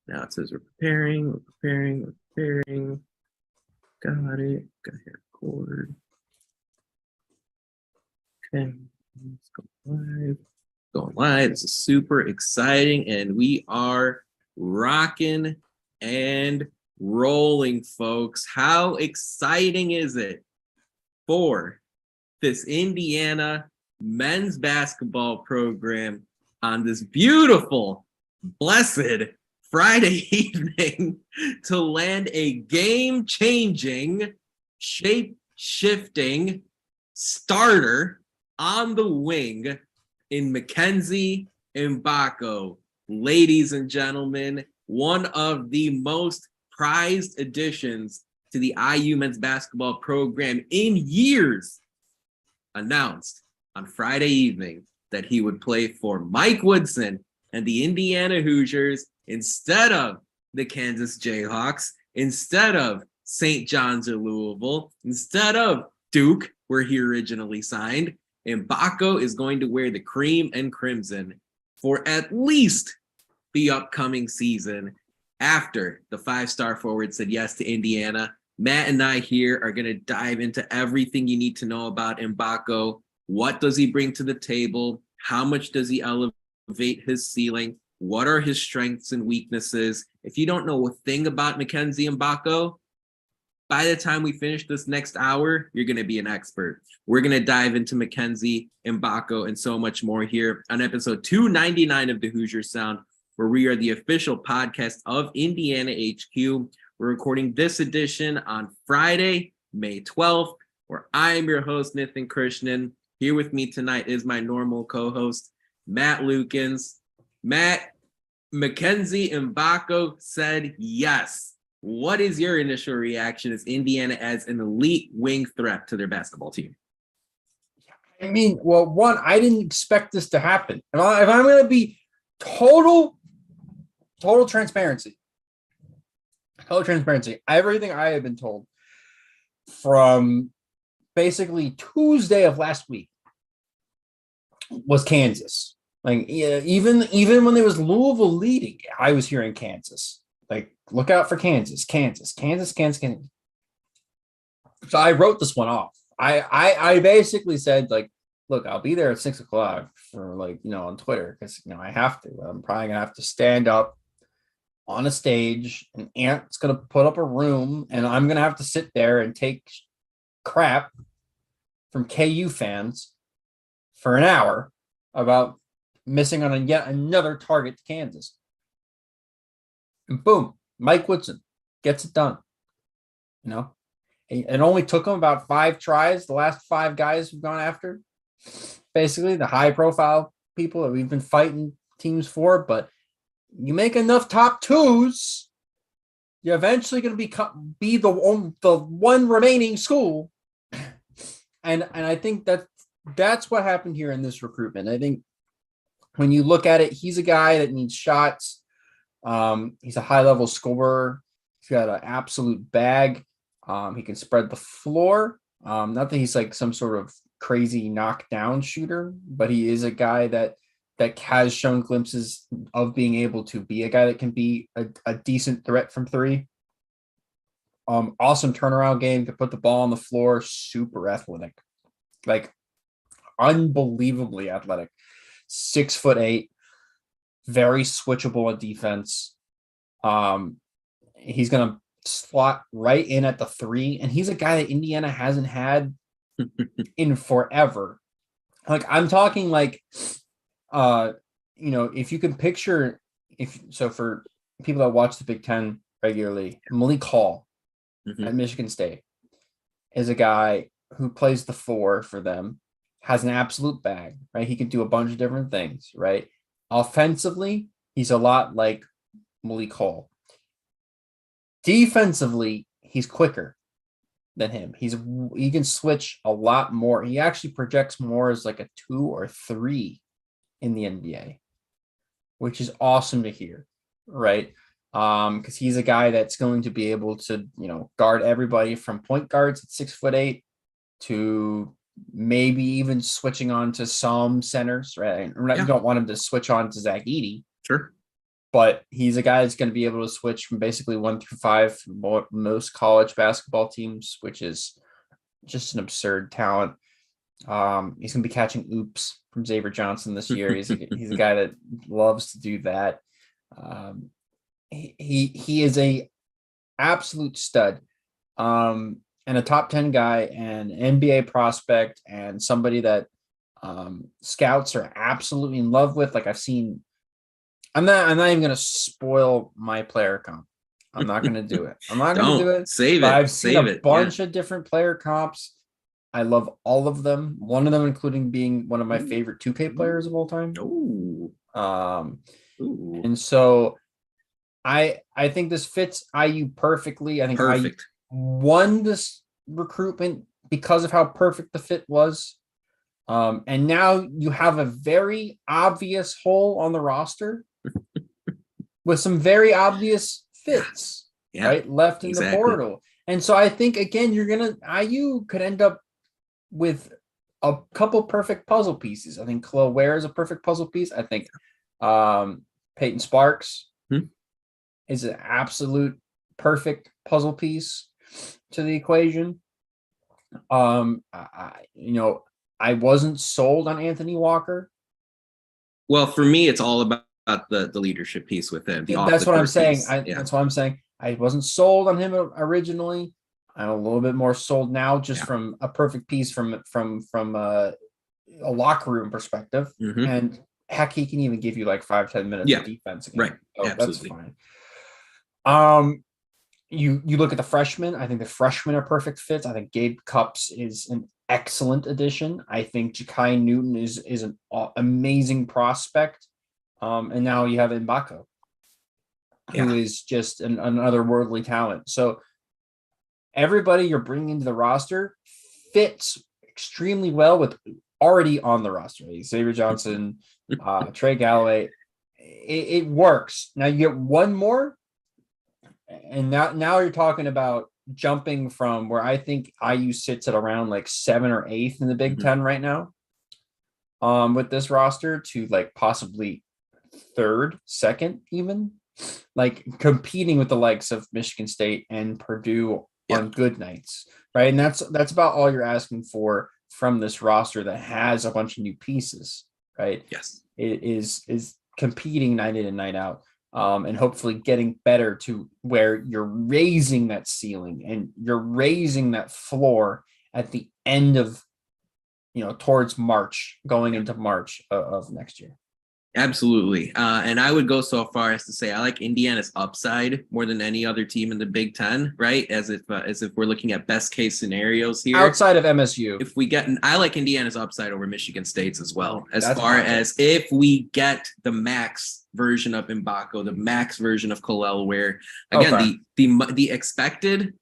Now it says we're preparing. Got it. Got to record. Okay, let's go live. Going live. This is super exciting, and we are rocking and rolling, folks. How exciting is it for this Indiana men's basketball program on this beautiful, blessed Friday evening to land a game-changing, shape-shifting starter on the wing in Mackenzie Mgbako. Ladies and gentlemen, one of the most prized additions to the IU men's basketball program in years, announced on Friday evening that he would play for Mike Woodson and the Indiana Hoosiers instead of the Kansas Jayhawks, instead of St. John's or Louisville, instead of Duke, where he originally signed. Mgbako is going to wear the cream and crimson for at least the upcoming season after the five-star forward said yes to Indiana. Matt and I here are going to dive into everything you need to know about Mgbako. What does he bring to the table? How much does he elevate his ceiling? What are his strengths and weaknesses? If you don't know a thing about Mackenzie Mgbako, by the time we finish this next hour, you're going to be an expert. We're going to dive into Mackenzie Mgbako and so much more here on episode 299 of the Hoosier Sound, where we are the official podcast of Indiana HQ. We're recording this edition on Friday, May 12th, where I am your host, Nathan Krishnan. Here with me tonight is my normal co-host, Matt Lukens. Matt, Mackenzie Mgbako said yes. What is your initial reaction as Indiana adds an elite wing threat to their basketball team? I mean, well, one, I didn't expect this to happen. If I'm going to be total transparency, everything I have been told from basically Tuesday of last week was Kansas. Like, yeah, even when there was Louisville leading, I was hearing Kansas. Like, look out for Kansas. So I wrote this one off. I basically said, like, look, I'll be there at 6:00 for, like, on Twitter, because I have to. I'm probably gonna have to stand up on a stage, and Ant's gonna put up a room, and I'm gonna have to sit there and take crap from KU fans for an hour about missing on yet another target to Kansas. And boom, Mike Woodson gets it done. It only took him about 5 tries. The last 5 guys we've gone after, basically the high profile people that we've been fighting teams for. But you make enough top twos, you're eventually going to be the one remaining school. And I think that's what happened here in this recruitment. I think when you look at it, he's a guy that needs shots. He's a high-level scorer. He's got an absolute bag. He can spread the floor. Not that he's like some sort of crazy knockdown shooter, but he is a guy that has shown glimpses of being able to be a guy that can be a decent threat from 3. Awesome turnaround game, to put the ball on the floor. Super athletic, like unbelievably athletic. 6'8", very switchable on defense. He's gonna slot right in at the 3, and he's a guy that Indiana hasn't had in forever. Like, I'm talking like, if you can picture, for people that watch the Big Ten regularly, Malik Hall at Michigan State is a guy who plays the 4 for them, has an absolute bag, right? He can do a bunch of different things, right? Offensively, he's a lot like Malik Hall. Defensively, he's quicker than him. He can switch a lot more. He actually projects more as like a 2 or 3 in the NBA, which is awesome to hear, right? Because he's a guy that's going to be able to, guard everybody from point guards at 6'8" to maybe even switching on to some centers, right? You don't want him to switch on to Zach Edey. Sure. but he's a guy that's going to be able to switch from basically 1 through 5 most college basketball teams, which is just an absurd talent. He's going to be catching oops from Xavier Johnson this year. He's a guy that loves to do that. He is a absolute stud, and a top 10 guy and NBA prospect and somebody that scouts are absolutely in love with. Like I've seen, I'm not even going to spoil my player comp. I'm not going to do it. I'm not going to do it. Save but it. I've seen a bunch of different player comps. I love all of them. One of them, including being one of my favorite 2K players of all time. Ooh. And so I think this fits IU perfectly. I think IU won this recruitment because of how perfect the fit was. And now you have a very obvious hole on the roster with some very obvious fits, right? Left in the portal. And so I think, again, IU could end up with a couple perfect puzzle pieces. I think Khalil Ware is a perfect puzzle piece. I think Peyton Sparks is an absolute perfect puzzle piece to the equation. I wasn't sold on Anthony Walker. Well, for me, it's all about the leadership piece with him. That's what I'm saying. That's what I'm saying. I wasn't sold on him originally. I'm a little bit more sold now, just from a perfect piece from a locker room perspective. And heck, he can even give you like 5-10 minutes of defense again. Right. So absolutely. that's fine. You look at the freshmen. I think the freshmen are perfect fits. I think Gabe Cupps is an excellent addition. I think Ja'Kai Newton is an amazing prospect. And now you have Mgbako, who is just an otherworldly talent. So everybody you're bringing into the roster fits extremely well with already on the roster. Xavier Johnson, Trey Galloway. It works. Now you get one more, and now you're talking about jumping from where I think IU sits at around like 7th or 8th in the Big Ten right now, with this roster, to like possibly 3rd, 2nd, even, like competing with the likes of Michigan State and Purdue on good nights, right? And that's about all you're asking for from this roster that has a bunch of new pieces, right? Yes, it is competing night in and night out. And hopefully getting better to where you're raising that ceiling and you're raising that floor at the end of, towards March, going into March of next year. Absolutely. And I would go so far as to say I like Indiana's upside more than any other team in the Big Ten, right? As if we're looking at best case scenarios here. Outside of MSU. I like Indiana's upside over Michigan State's as well. As far as if we get the max version of Mgbako, the max version of Khalil Ware, again, the expected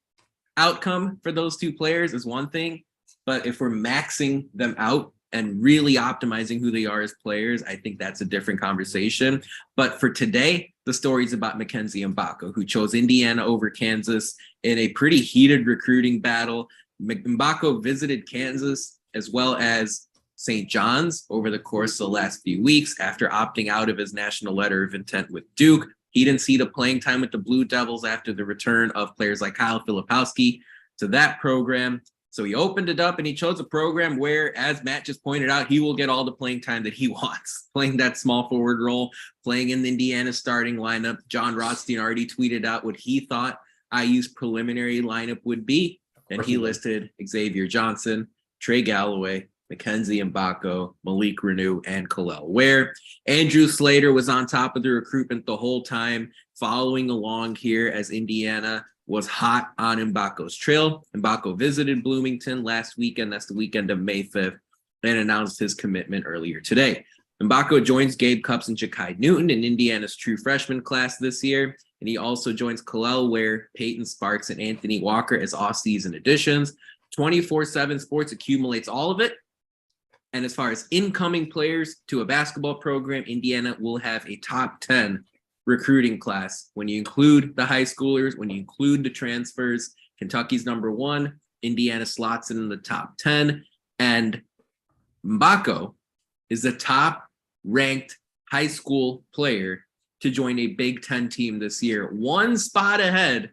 outcome for those two players is one thing, but if we're maxing them out and really optimizing who they are as players, I think that's a different conversation. But for today, the story is about Mackenzie Mgbako, who chose Indiana over Kansas in a pretty heated recruiting battle. Mgbako visited Kansas as well as St. John's over the course of the last few weeks after opting out of his national letter of intent with Duke. He didn't see the playing time with the Blue Devils after the return of players like Kyle Filipowski to that program. So he opened it up and he chose a program where, as Matt just pointed out, he will get all the playing time that he wants, playing that small forward role, playing in the Indiana starting lineup. John Rothstein already tweeted out what he thought IU's preliminary lineup would be. And he listed Xavier Johnson, Trey Galloway, Mackenzie Mgbako, Malik Renew, and Khalil Ware. Andrew Slater was on top of the recruitment the whole time, following along here as Indiana was hot on Mbako's trail. Mgbako visited Bloomington last weekend. That's the weekend of May 5th, and announced his commitment earlier today. Mgbako joins Gabe Cupps and Ja'Kai Newton in Indiana's true freshman class this year. And he also joins Khalil Ware, Peyton Sparks, and Anthony Walker as off-season additions. 24/7 Sports accumulates all of it. And as far as incoming players to a basketball program, Indiana will have a top 10 recruiting class. When you include the high schoolers, when you include the transfers, Kentucky's number 1, Indiana slots in the top 10. And Mgbako is the top ranked high school player to join a Big Ten team this year, one spot ahead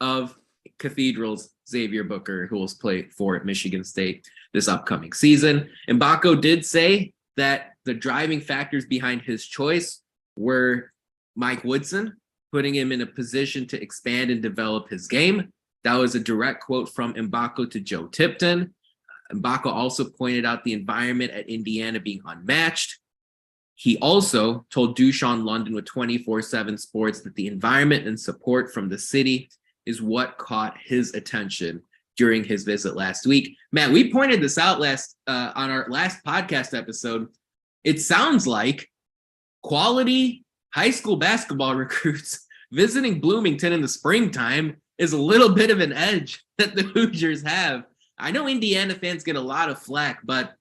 of Cathedral's Xavier Booker, who will play for Michigan State this upcoming season. Mgbako did say that the driving factors behind his choice were Mike Woodson, putting him in a position to expand and develop his game. That was a direct quote from Mgbako to Joe Tipton. Mgbako also pointed out the environment at Indiana being unmatched. He also told Dushan London with 24/7 Sports that the environment and support from the city is what caught his attention during his visit last week. Matt, we pointed this out on our last podcast episode. It sounds like quality high school basketball recruits visiting Bloomington in the springtime is a little bit of an edge that the Hoosiers have. I know Indiana fans get a lot of flack, but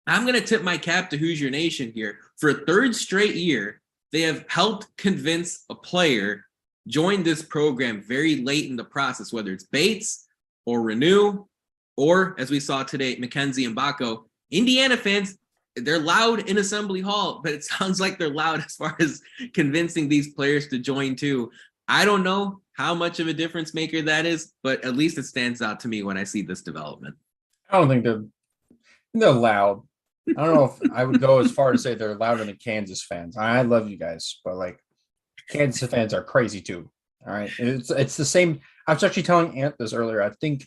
I'm going to tip my cap to Hoosier Nation here. For a third straight year, they have helped convince a player join this program very late in the process, whether it's Bates or Renew, or as we saw today, Mackenzie Mgbako. Indiana fans, they're loud in Assembly Hall, but it sounds like they're loud as far as convincing these players to join too. I don't know how much of a difference maker that is, but at least it stands out to me when I see this development. I don't think they're loud. I don't know if I would go as far to say they're louder than Kansas fans. I love you guys, but like Kansas fans are crazy too. All right. It's the same. I was actually telling Ant this earlier. I think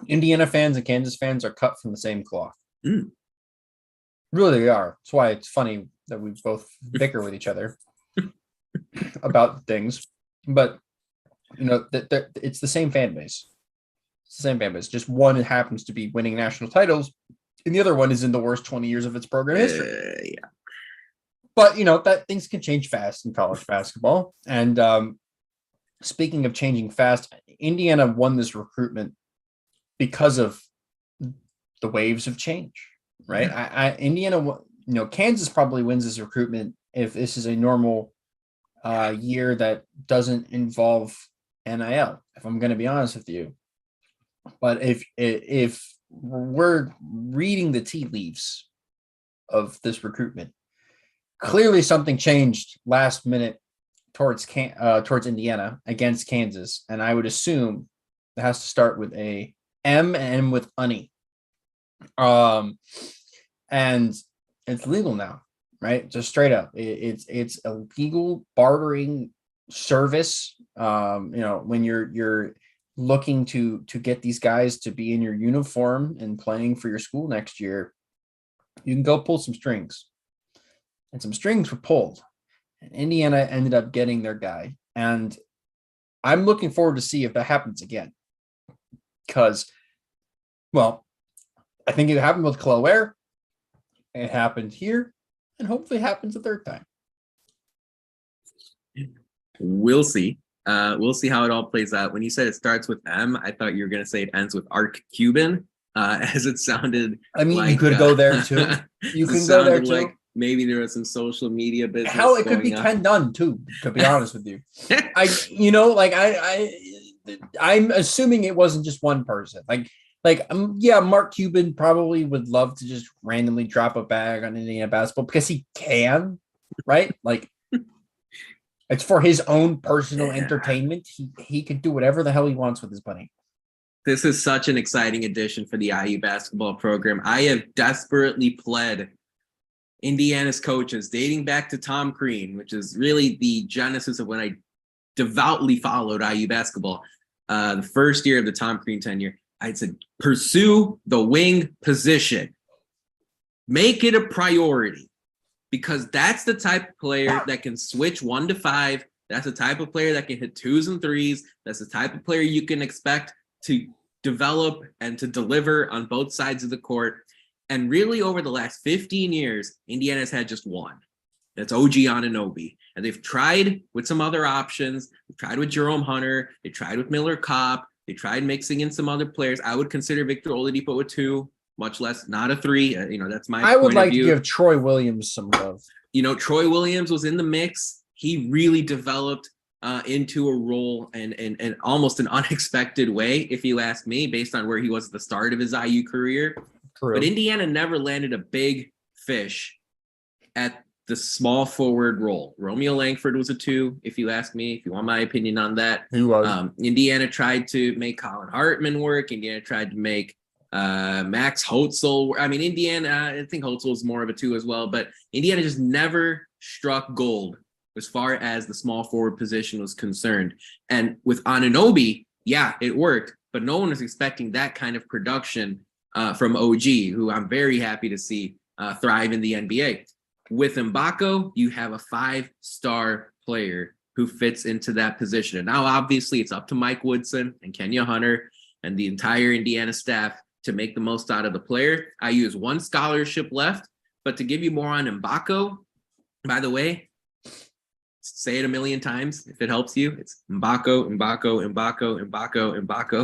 Indiana fans and Kansas fans are cut from the same cloth. Really, they are. That's why it's funny that we both bicker with each other about things. But it's the same fan base. It's the same fan base. Just one happens to be winning national titles, and the other one is in the worst 20 years of its program history. Yeah. But that things can change fast in college basketball. And speaking of changing fast, Indiana won this recruitment because of the waves of change, right? Yeah. Indiana, Kansas probably wins this recruitment if this is a normal year that doesn't involve NIL, if I'm going to be honest with you. But if we're reading the tea leaves of this recruitment, clearly something changed last minute towards Indiana against Kansas, and I would assume it has to start with a M and with Unny. And it's legal now, right? Just straight up, it's a legal bartering service. When you're looking to get these guys to be in your uniform and playing for your school next year, you can go pull some strings. And some strings were pulled. And Indiana ended up getting their guy. And I'm looking forward to see if that happens again. Because, I think it happened with Claware. It happened here. And hopefully it happens a third time. We'll see. We'll see how it all plays out. When you said it starts with M, I thought you were going to say it ends with Arc Cuban, as it sounded. I mean, you could go there too. You can go there too. Like maybe there was some social media business. Hell, it could be Ken Dunn too, to be honest with you. I'm assuming it wasn't just one person. Mark Cuban probably would love to just randomly drop a bag on Indiana basketball because he can, right? It's for his own personal entertainment. He could do whatever the hell he wants with his money. This is such an exciting addition for the IU basketball program. I have desperately pled Indiana's coaches dating back to Tom Crean, which is really the genesis of when I devoutly followed IU basketball. The first year of the Tom Crean tenure, I said, pursue the wing position. Make it a priority. Because that's the type of player that can switch 1 to 5. That's the type of player that can hit 2s and 3s. That's the type of player you can expect to develop and to deliver on both sides of the court. And really, over the last 15 years, Indiana's had just one. That's OG Anunoby. And they've tried with some other options. They've tried with Jerome Hunter. They tried with Miller Kopp. They tried mixing in some other players. I would consider Victor Oladipo a 2. Much less not a 3. That's my I would point like of view. to give Troy Williams some love. Troy Williams was in the mix. He really developed into a role and almost an unexpected way, if you ask me, based on where he was at the start of his IU career. True. But Indiana never landed a big fish at the small forward role. Romeo Langford was a 2, if you ask me, if you want my opinion on that. He was. Indiana tried to make Colin Hartman work. Indiana tried to make Max Hotzel. I mean, Indiana, I think Hotzel is more of a 2 as well, but Indiana just never struck gold as far as the small forward position was concerned. And with Anunoby, yeah, it worked, but no one was expecting that kind of production from OG, who I'm very happy to see thrive in the NBA. With Mgbako, you have a 5-star player who fits into that position. And now, obviously, it's up to Mike Woodson and Kenya Hunter and the entire Indiana staff to make the most out of the player. I use 1 scholarship left, but to give you more on Mgbako, by the way, say it a million times if it helps you. It's Mgbako,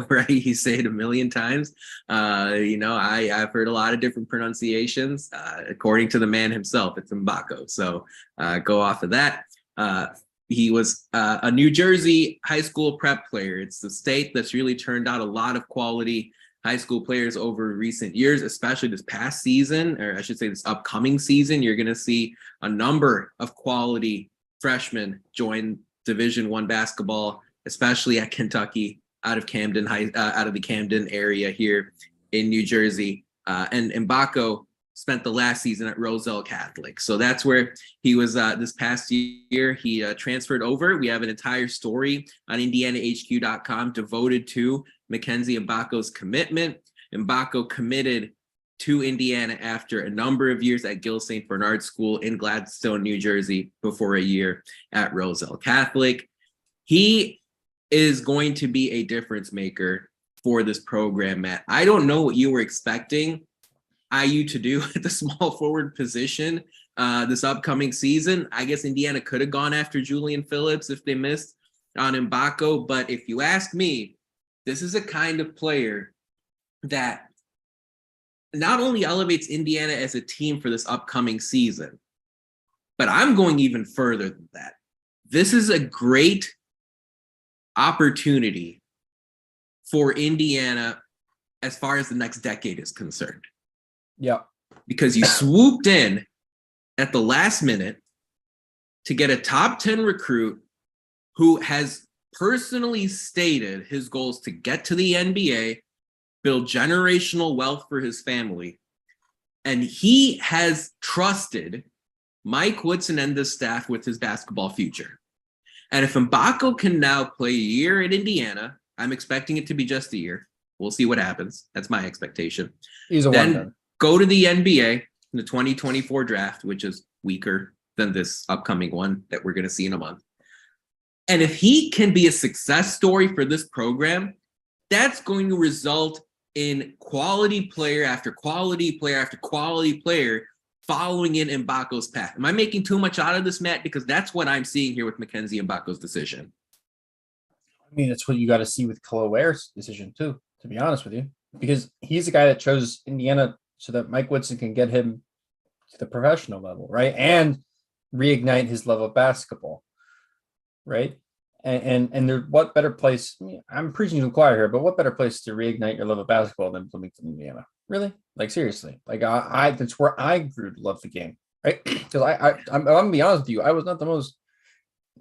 right? You say it a million times. I've heard a lot of different pronunciations. According to the man himself, it's Mgbako. So go off of that. He was a New Jersey high school prep player. It's the state that's really turned out a lot of quality high school players over recent years, especially this past season, or I should say this upcoming season. You're going to see a number of quality freshmen join Division I basketball, especially at Kentucky, out of the Camden area here in New Jersey. And Mgbako spent the last season at Roselle Catholic. So that's where he was this past year. He transferred over. We have an entire story on IndianaHQ.com devoted to Mackenzie Mgbako's commitment. Mgbako committed to Indiana after a number of years at Gill St. Bernard School in Gladstone, New Jersey, before a year at Roselle Catholic. He is going to be a difference maker for this program, Matt. I don't know what you were expecting IU to do at the small forward position this upcoming season. I guess Indiana could have gone after Julian Phillips if they missed on Mgbako, but if you ask me, this is a kind of player that not only elevates Indiana as a team for this upcoming season, but I'm going even further than that. This is a great opportunity for Indiana as far as the next decade is concerned. Yeah. Because you swooped in at the last minute to get a top 10 recruit who has personally stated his goals to get to the NBA, build generational wealth for his family. And he has trusted Mike Woodson and the staff with his basketball future. And if Mgbako can now play a year at Indiana, I'm expecting it to be just a year. We'll see what happens. That's my expectation. He's a then go to the NBA in the 2024 draft, which is weaker than this upcoming one that we're going to see in a month. And if he can be a success story for this program, that's going to result in quality player after quality player after quality player following in Mgbako's path. Am I making too much out of this, Matt? Because that's what I'm seeing here with Mackenzie Mgbako's decision. I mean, it's what you got to see with Ware's decision too, to be honest with you, because he's the guy that chose Indiana so that Mike Woodson can get him to the professional level, right? And reignite his love of basketball, right? And there, what better place? I mean, I'm preaching to the choir here, but what better place to reignite your love of basketball than Bloomington, Indiana? Really? Like seriously? Like I that's where I grew to love the game, right? Because I'm gonna be honest with you, I was not the most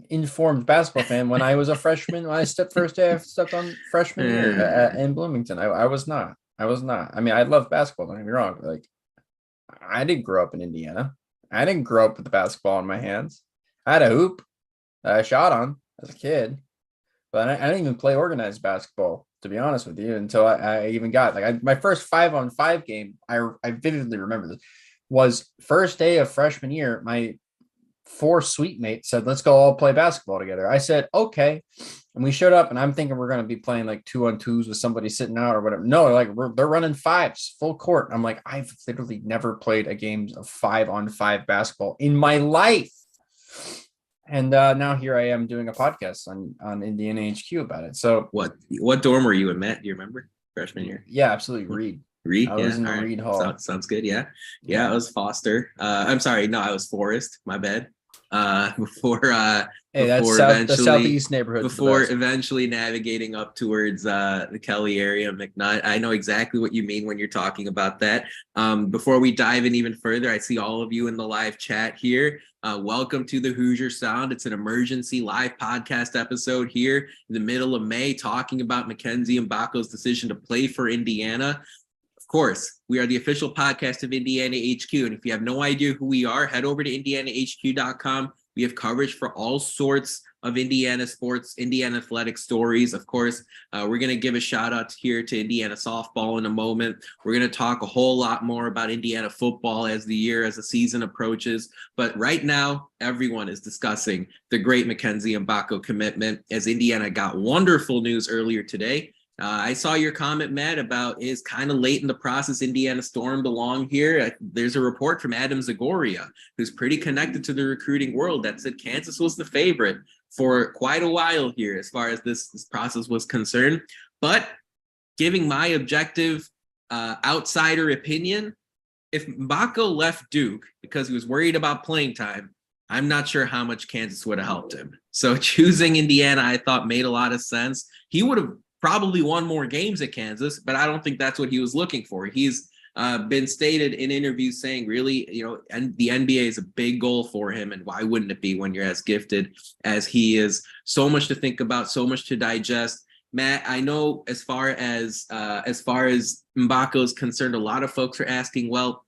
informed basketball fan when I was a freshman. When I stepped on freshman year in Bloomington, I was not. I mean, I love basketball. Don't get me wrong. Like I didn't grow up in Indiana. I didn't grow up with the basketball in my hands. I had a hoop that I shot on as a kid, but I didn't even play organized basketball, to be honest with you, until I even got my first 5-on-5 game. I vividly remember this was first day of freshman year. My 4 suite mates said, "Let's go all play basketball together." I said, "Okay," and we showed up, and I'm thinking we're going to be playing like 2-on-2s with somebody sitting out or whatever. No, they're running 5s full court. I'm like, I've literally never played a game of 5-on-5 basketball in my life. And now here I am doing a podcast on Indiana HQ about it. So what dorm were you in, Matt? Do you remember freshman year? Yeah, absolutely. Reed. I was in the Reed Hall. Sounds good. Yeah. I was Foster. I'm sorry. No, I was Forest. My bad. Before the southeast neighborhood. Before eventually navigating up towards the Kelly area, McNutt. I know exactly what you mean when you're talking about that. Before we dive in even further, I see all of you in the live chat here. Welcome to the Hoosier Sound. It's an emergency live podcast episode here in the middle of May, talking about Mackenzie Mgbako's decision to play for Indiana. Of course, we are the official podcast of Indiana HQ. And if you have no idea who we are, head over to indianahq.com. We have coverage for all sorts of Indiana sports, Indiana athletic stories. Of course, we're going to give a shout out here to Indiana softball in a moment. We're going to talk a whole lot more about Indiana football as the season approaches. But right now, everyone is discussing the great Mackenzie Mgbako commitment, as Indiana got wonderful news earlier today. I saw your comment, Matt, about is kind of late in the process Indiana stormed along here. There's a report from Adam Zagoria, who's pretty connected to the recruiting world, that said Kansas was the favorite for quite a while here as far as this process was concerned. But giving my objective outsider opinion, if Mgbako left Duke because he was worried about playing time, I'm not sure how much Kansas would have helped him. So choosing Indiana, I thought, made a lot of sense. He would have probably won more games at Kansas, but I don't think that's what he was looking for. He's been stated in interviews saying, really, and the NBA is a big goal for him. And why wouldn't it be when you're as gifted as he is? So much to think about, so much to digest. Matt, I know as far as Mgbako is concerned, a lot of folks are asking, well,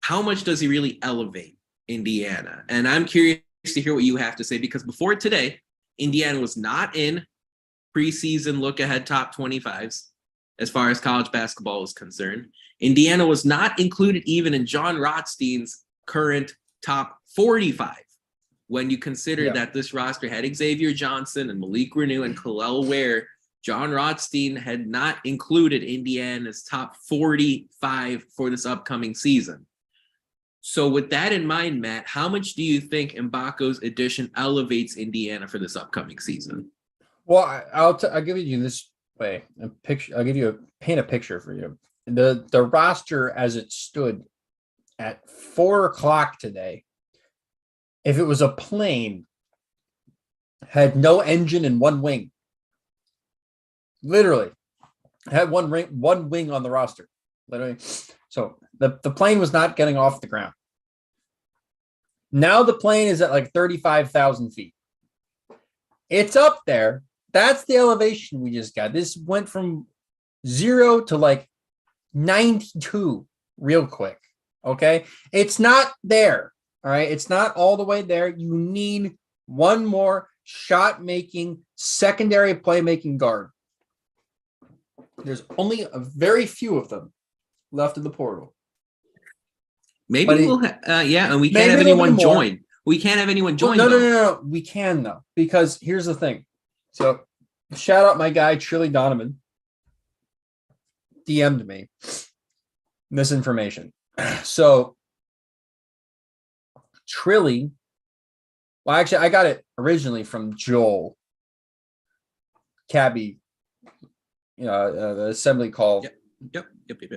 how much does he really elevate Indiana? And I'm curious to hear what you have to say, because before today, Indiana was not in preseason look-ahead top 25s as far as college basketball is concerned. Indiana was not included even in John Rothstein's current top 45. When you consider that this roster had Xavier Johnson and Malik Renew and Khalil Ware, John Rothstein had not included Indiana's top 45 for this upcoming season. So with that in mind, Matt, how much do you think Mgbako's addition elevates Indiana for this upcoming season? Well, I'll give you this way a picture. I'll paint a picture for you. The roster as it stood at 4:00 today, if it was a plane, had no engine and one wing. Literally, had one wing on the roster. Literally, so the plane was not getting off the ground. Now the plane is at like 35,000 feet. It's up there. That's the elevation we just got. This went from 0 to like 92 real quick. Okay. It's not there. All right. It's not all the way there. You need one more shot making, secondary playmaking guard. There's only a very few of them left in the portal. Maybe and we can't have anyone join. We can't have anyone join. No. We can though, because here's the thing. So shout out my guy, Trilly Donovan, DM'd me this information. So Trilly, well, actually, I got it originally from Joel Cabby, the assembly call. Yep.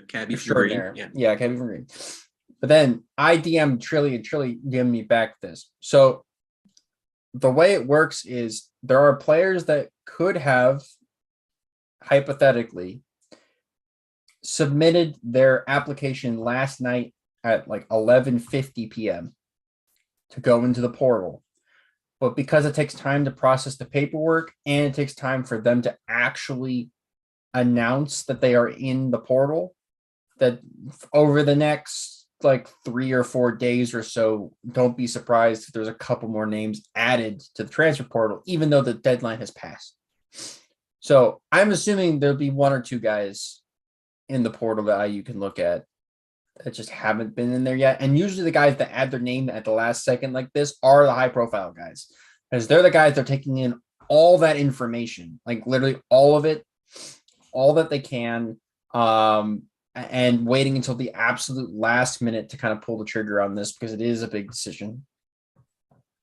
Cabby from Green. Yeah, Cabby from Green. But then I DM'd Trilly, and Trilly DM'd me back this. So the way it works is there are players that could have hypothetically submitted their application last night at like 11:50 p.m. to go into the portal. But because it takes time to process the paperwork and it takes time for them to actually announce that they are in the portal, that over the next like 3 or 4 days or so, don't be surprised if there's a couple more names added to the transfer portal, even though the deadline has passed. So I'm assuming there'll be 1 or 2 guys in the portal that IU can look at that just haven't been in there yet. And usually the guys that add their name at the last second like this are the high profile guys, because they're the guys that are taking in all that information, like literally all of it, all that they can, and waiting until the absolute last minute to kind of pull the trigger on this, because it is a big decision,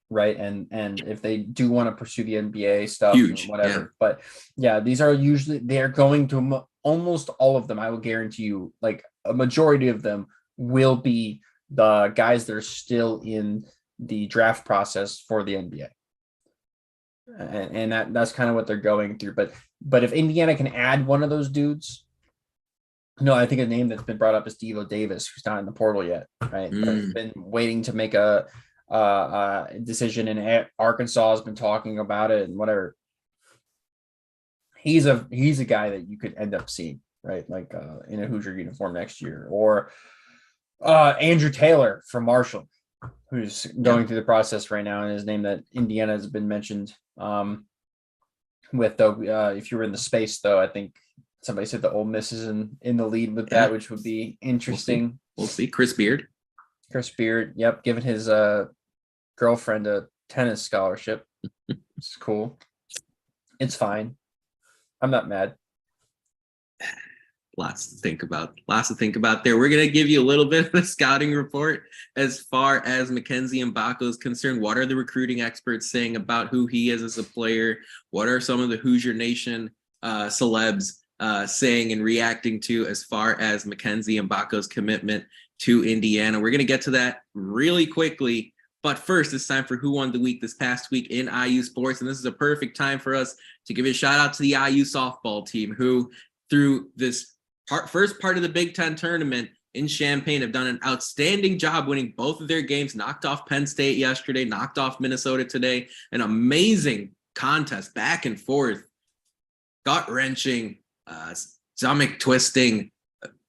right? And if they do want to pursue the NBA stuff, huge, or whatever. Yeah. But yeah, these are usually, they're going to almost all of them. I will guarantee you, like a majority of them will be the guys that are still in the draft process for the NBA. And that's kind of what they're going through. But if Indiana can add one of those dudes, no, I think a name that's been brought up is Devo Davis, who's not in the portal yet, right? But has been waiting to make a decision, and Arkansas has been talking about it and whatever. He's a guy that you could end up seeing, right? Like in a Hoosier uniform next year, or Andrew Taylor from Marshall, who's going through the process right now, and his name that Indiana has been mentioned. With though, if you were in the space, though, I think somebody said the Ole Miss is in the lead with that, which would be interesting. We'll see. Chris Beard, yep, giving his girlfriend a tennis scholarship. It's cool. It's fine. I'm not mad. Lots to think about there. We're going to give you a little bit of a scouting report as far as Mackenzie Mgbako is concerned. What are the recruiting experts saying about who he is as a player? What are some of the Hoosier Nation celebs saying and reacting to as far as Mackenzie Mgbako's commitment to Indiana? We're going to get to that really quickly. But first, it's time for Who Won the Week this past week in IU sports. And this is a perfect time for us to give a shout out to the IU softball team, who through this first part of the Big Ten tournament in Champaign have done an outstanding job winning both of their games, knocked off Penn State yesterday, knocked off Minnesota today. An amazing contest, back and forth, gut-wrenching, stomach-twisting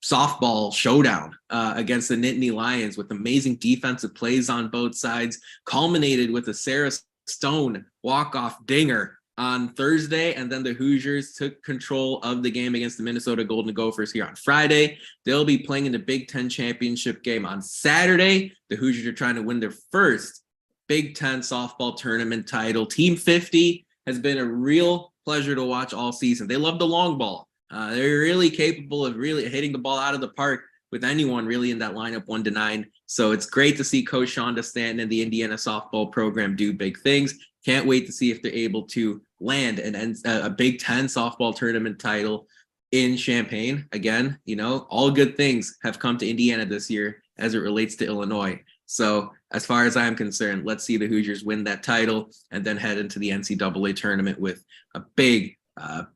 softball showdown against the Nittany Lions with amazing defensive plays on both sides, culminated with a Sarah Stone walk-off dinger on Thursday, and then the Hoosiers took control of the game against the Minnesota Golden Gophers here on Friday. They'll be playing in the Big Ten championship game on Saturday. The Hoosiers are trying to win their first Big Ten softball tournament title. Team 50 has been a real pleasure to watch all season. They love the long ball. They're really capable of really hitting the ball out of the park with anyone really in that lineup 1-9. So it's great to see Coach Shonda Stanton and the Indiana softball program do big things. Can't wait to see if they're able to land a Big Ten softball tournament title in Champaign. Again, all good things have come to Indiana this year as it relates to Illinois. So as far as I'm concerned, let's see the Hoosiers win that title and then head into the NCAA tournament with a big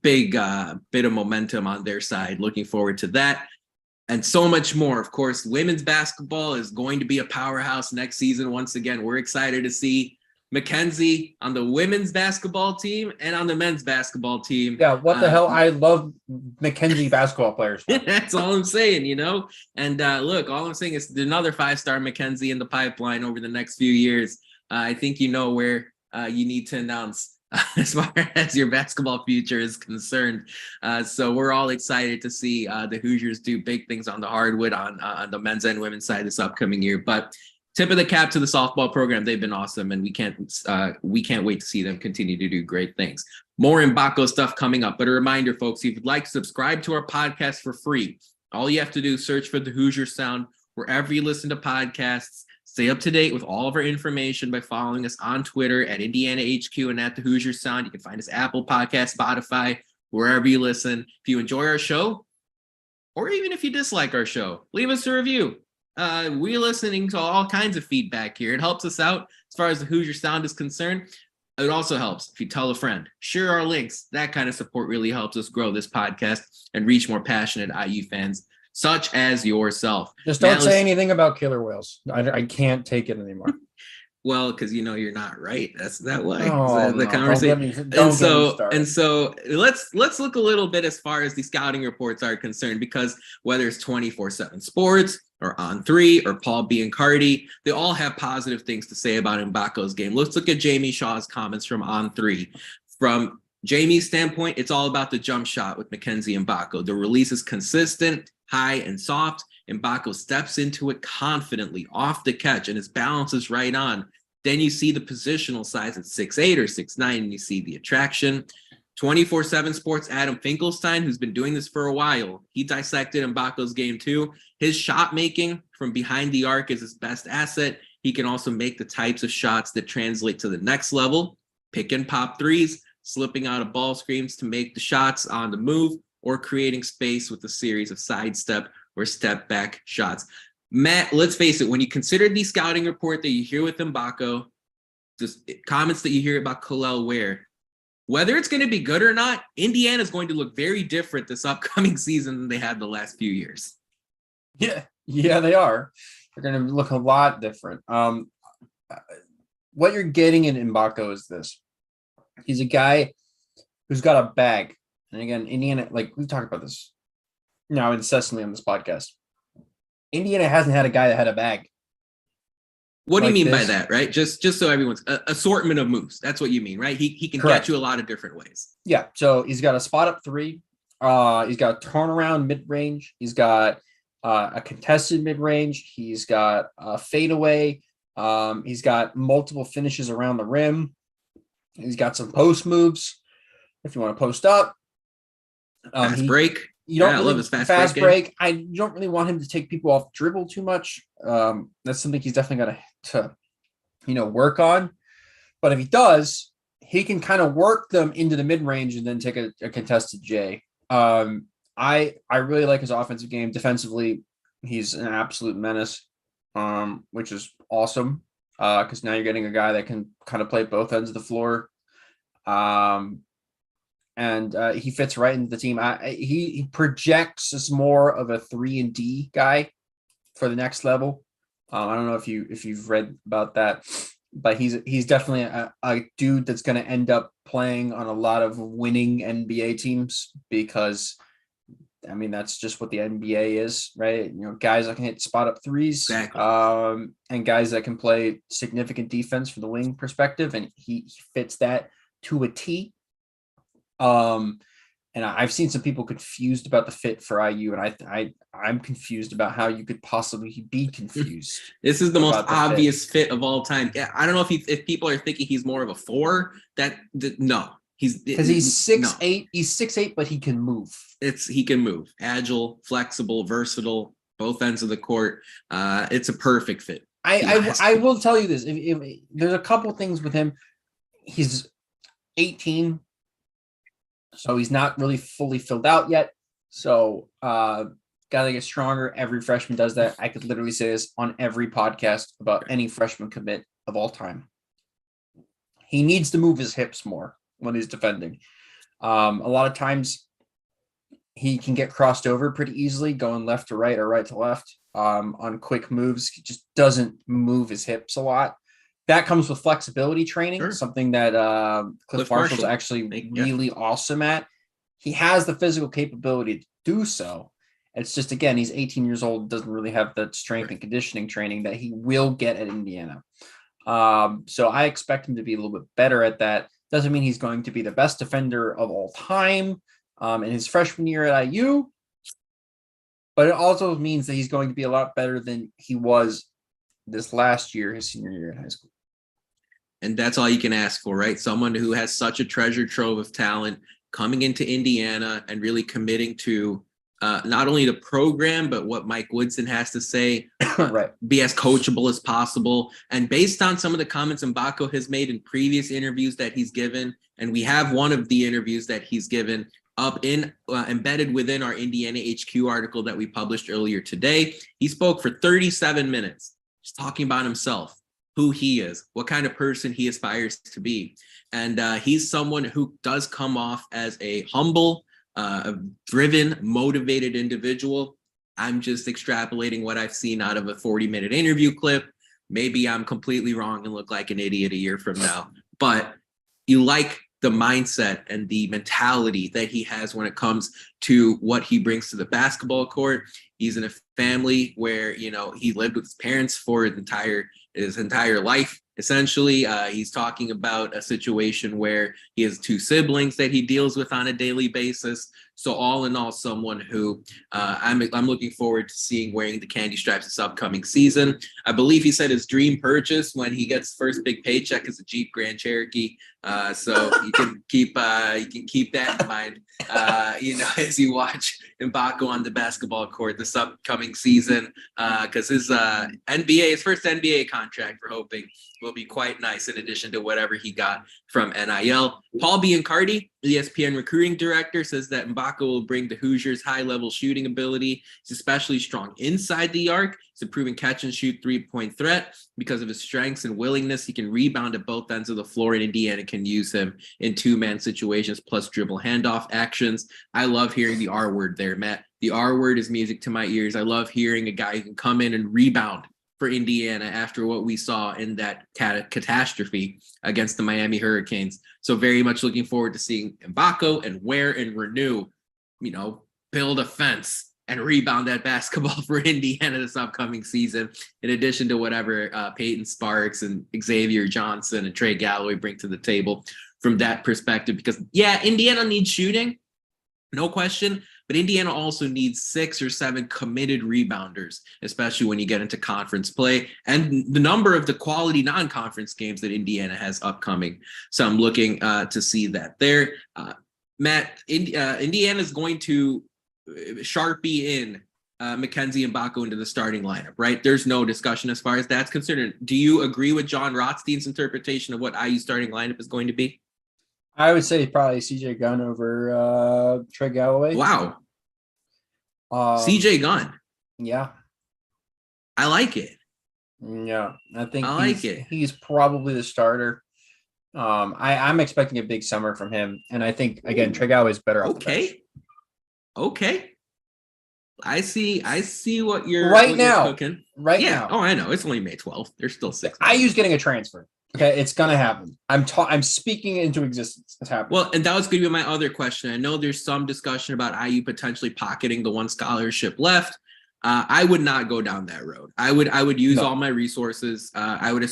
bit of momentum on their side. Looking forward to that and so much more. Of course, women's basketball is going to be a powerhouse next season. Once again, we're excited to see Mackenzie on the women's basketball team and on the men's basketball team. Yeah, what the hell? I love Mackenzie basketball players. That's all I'm saying, And look, all I'm saying is there's another 5-star Mackenzie in the pipeline over the next few years. I think you know where you need to announce as far as your basketball future is concerned. So we're all excited to see the Hoosiers do big things on the hardwood on the men's and women's side this upcoming year. But tip of the cap to the softball program. They've been awesome, and we can't wait to see them continue to do great things. More Mgbako stuff coming up. But a reminder, folks, if you'd like to subscribe to our podcast for free, all you have to do is search for the Hoosier Sound wherever you listen to podcasts. Stay up to date with all of our information by following us on Twitter at Indiana HQ and at the Hoosier Sound. You can find us Apple Podcasts, Spotify, wherever you listen. If you enjoy our show, or even if you dislike our show, leave us a review. We're listening to all kinds of feedback here. It helps us out as far as the Hoosier Sound is concerned. It also helps if you tell a friend, share our links. That kind of support really helps us grow this podcast and reach more passionate IU fans such as yourself. Just don't say anything about killer whales. I can't take it anymore. Well, because you're not right. That's that way. The conversation. And so let's look a little bit as far as the scouting reports are concerned, because whether it's 24/7 Sports or On3 or Paul Biancardi, they all have positive things to say about Mgbako's game. Let's look at Jamie Shaw's comments from On3. From Jamie's standpoint, it's all about the jump shot with Mackenzie Mgbako. The release is consistent, high and soft. Mgbako steps into it confidently off the catch, and his balance is right on. Then you see the positional size at 6'8" or 6'9", and you see the attraction. 24/7 Sports' Adam Finkelstein, who's been doing this for a while, he dissected Mgbako's game too. His shot making from behind the arc is his best asset. He can also make the types of shots that translate to the next level: pick and pop threes, slipping out of ball screens to make the shots on the move, or creating space with a series of sidestep or step back shots. Matt, let's face it, when you consider the scouting report that you hear with Mgbako, just comments that you hear about Kalel Ware, whether it's going to be good or not, Indiana is going to look very different this upcoming season than they had the last few years. Yeah, they are. They're going to look a lot different. what you're getting in Mgbako is this. He's a guy who's got a bag. And again, Indiana, like we've talked about this now incessantly on this podcast. Indiana hasn't had a guy that had a bag. What do you mean by that, right? Just so everyone's assortment of moves. That's what you mean, right? He can get you a lot of different ways. Yeah. So he's got a spot up three. He's got a turnaround mid-range. He's got a contested mid-range. He's got a fadeaway. He's got multiple finishes around the rim. He's got some post moves if you want to post up. Fast break. You don't love his fast break. You don't really want him to take people off dribble too much. That's something he's definitely got to work on. But if he does, he can kind of work them into the mid range and then take a contested J. I really like his offensive game. Defensively, he's an absolute menace, which is awesome. Because now you're getting a guy that can kind of play both ends of the floor. And he fits right into the team. He projects as more of a 3-and-D guy for the next level. I don't know if you've read about that, but he's definitely a dude that's going to end up playing on a lot of winning NBA teams because, I mean, that's just what the NBA is, right? Guys that can hit spot up threes, exactly. And guys that can play significant defense from the wing perspective, and he fits that to a T. And I've seen some people confused about the fit for IU, and I'm confused about how you could possibly be confused. This is the most obvious fit of all time. Yeah, I don't know if people are thinking he's more of a 4. No, he's 6'8". No. He's 6'8", but he can move. He can move, agile, flexible, versatile, both ends of the court. It's a perfect fit. I will tell you this: if there's a couple things with him, he's 18. So he's not really fully filled out yet. So got to get stronger. Every freshman does that. I could literally say this on every podcast about any freshman commit of all time. He needs to move his hips more when he's defending. A lot of times he can get crossed over pretty easily going left to right or right to left on quick moves. He just doesn't move his hips a lot. That comes with flexibility training, sure. Something that Cliff Marshall's actually really awesome at. He has the physical capability to do so. It's just, again, he's 18 years old, doesn't really have the strength and conditioning training that he will get at Indiana. So I expect him to be a little bit better at that. Doesn't mean he's going to be the best defender of all time in his freshman year at IU, but it also means that he's going to be a lot better than he was this last year, his senior year in high school. And that's all you can ask for, right? Someone who has such a treasure trove of talent coming into Indiana and really committing to not only the program, but what Mike Woodson has to say, right. Be as coachable as possible. And based on some of the comments Mgbako has made in previous interviews that he's given, and we have one of the interviews that he's given up in embedded within our Indiana HQ article that we published earlier today. He spoke for 37 minutes, just talking about himself, who he is, what kind of person he aspires to be. And he's someone who does come off as a humble, driven, motivated individual. I'm just extrapolating what I've seen out of a 40-minute interview clip. Maybe I'm completely wrong and look like an idiot a year from now. But you like the mindset and the mentality that he has when it comes to what he brings to the basketball court. He's in a family where, he lived with his parents for his entire life. Essentially, he's talking about a situation where he has 2 siblings that he deals with on a daily basis. So all in all, someone who I'm looking forward to seeing wearing the candy stripes this upcoming season. I believe he said his dream purchase when he gets first big paycheck is a Jeep Grand Cherokee. So you can keep that in mind, as you watch Mgbako on the basketball court this upcoming season, because his first NBA contract, we're hoping, will be quite nice in addition to whatever he got from NIL. Paul Biancardi, the ESPN recruiting director, says that Mgbako will bring the Hoosiers high-level shooting ability. He's especially strong inside the arc. He's a proven catch-and-shoot three-point threat. Because of his strengths and willingness, he can rebound at both ends of the floor, and Indiana can use him in 2-man situations plus dribble handoff actions. I love hearing the R word there, Matt. The R word is music to my ears. I love hearing a guy who can come in and rebound for Indiana after what we saw in that catastrophe against the Miami Hurricanes. So very much looking forward to seeing Mgbako and Ware and Renew, build a fence and rebound that basketball for Indiana this upcoming season, in addition to whatever Peyton Sparks and Xavier Johnson and Trey Galloway bring to the table from that perspective. Because, Indiana needs shooting, no question, but Indiana also needs 6 or 7 committed rebounders, especially when you get into conference play and the number of the quality non-conference games that Indiana has upcoming. So I'm looking to see that there. Matt, Indiana is going to Sharpie in Mackenzie Mgbako into the starting lineup, right? There's no discussion as far as that's concerned. Do you agree with John Rothstein's interpretation of what IU starting lineup is going to be? I would say probably CJ Gunn over Trey Galloway. Wow. CJ Gunn. Yeah. I like it. Yeah. I think he's probably the starter. I'm expecting a big summer from him. And I think, again, Trey Galloway is better off the bench. Okay. I see what you're cooking. Now. Oh, I know. It's only May 12th. There's still 6 months. IU's getting a transfer. Okay, it's gonna happen. I'm speaking into existence. It's happening. Well, and that was going to be my other question. I know there's some discussion about IU potentially pocketing the one scholarship left. I would not go down that road. I would use all my resources. I would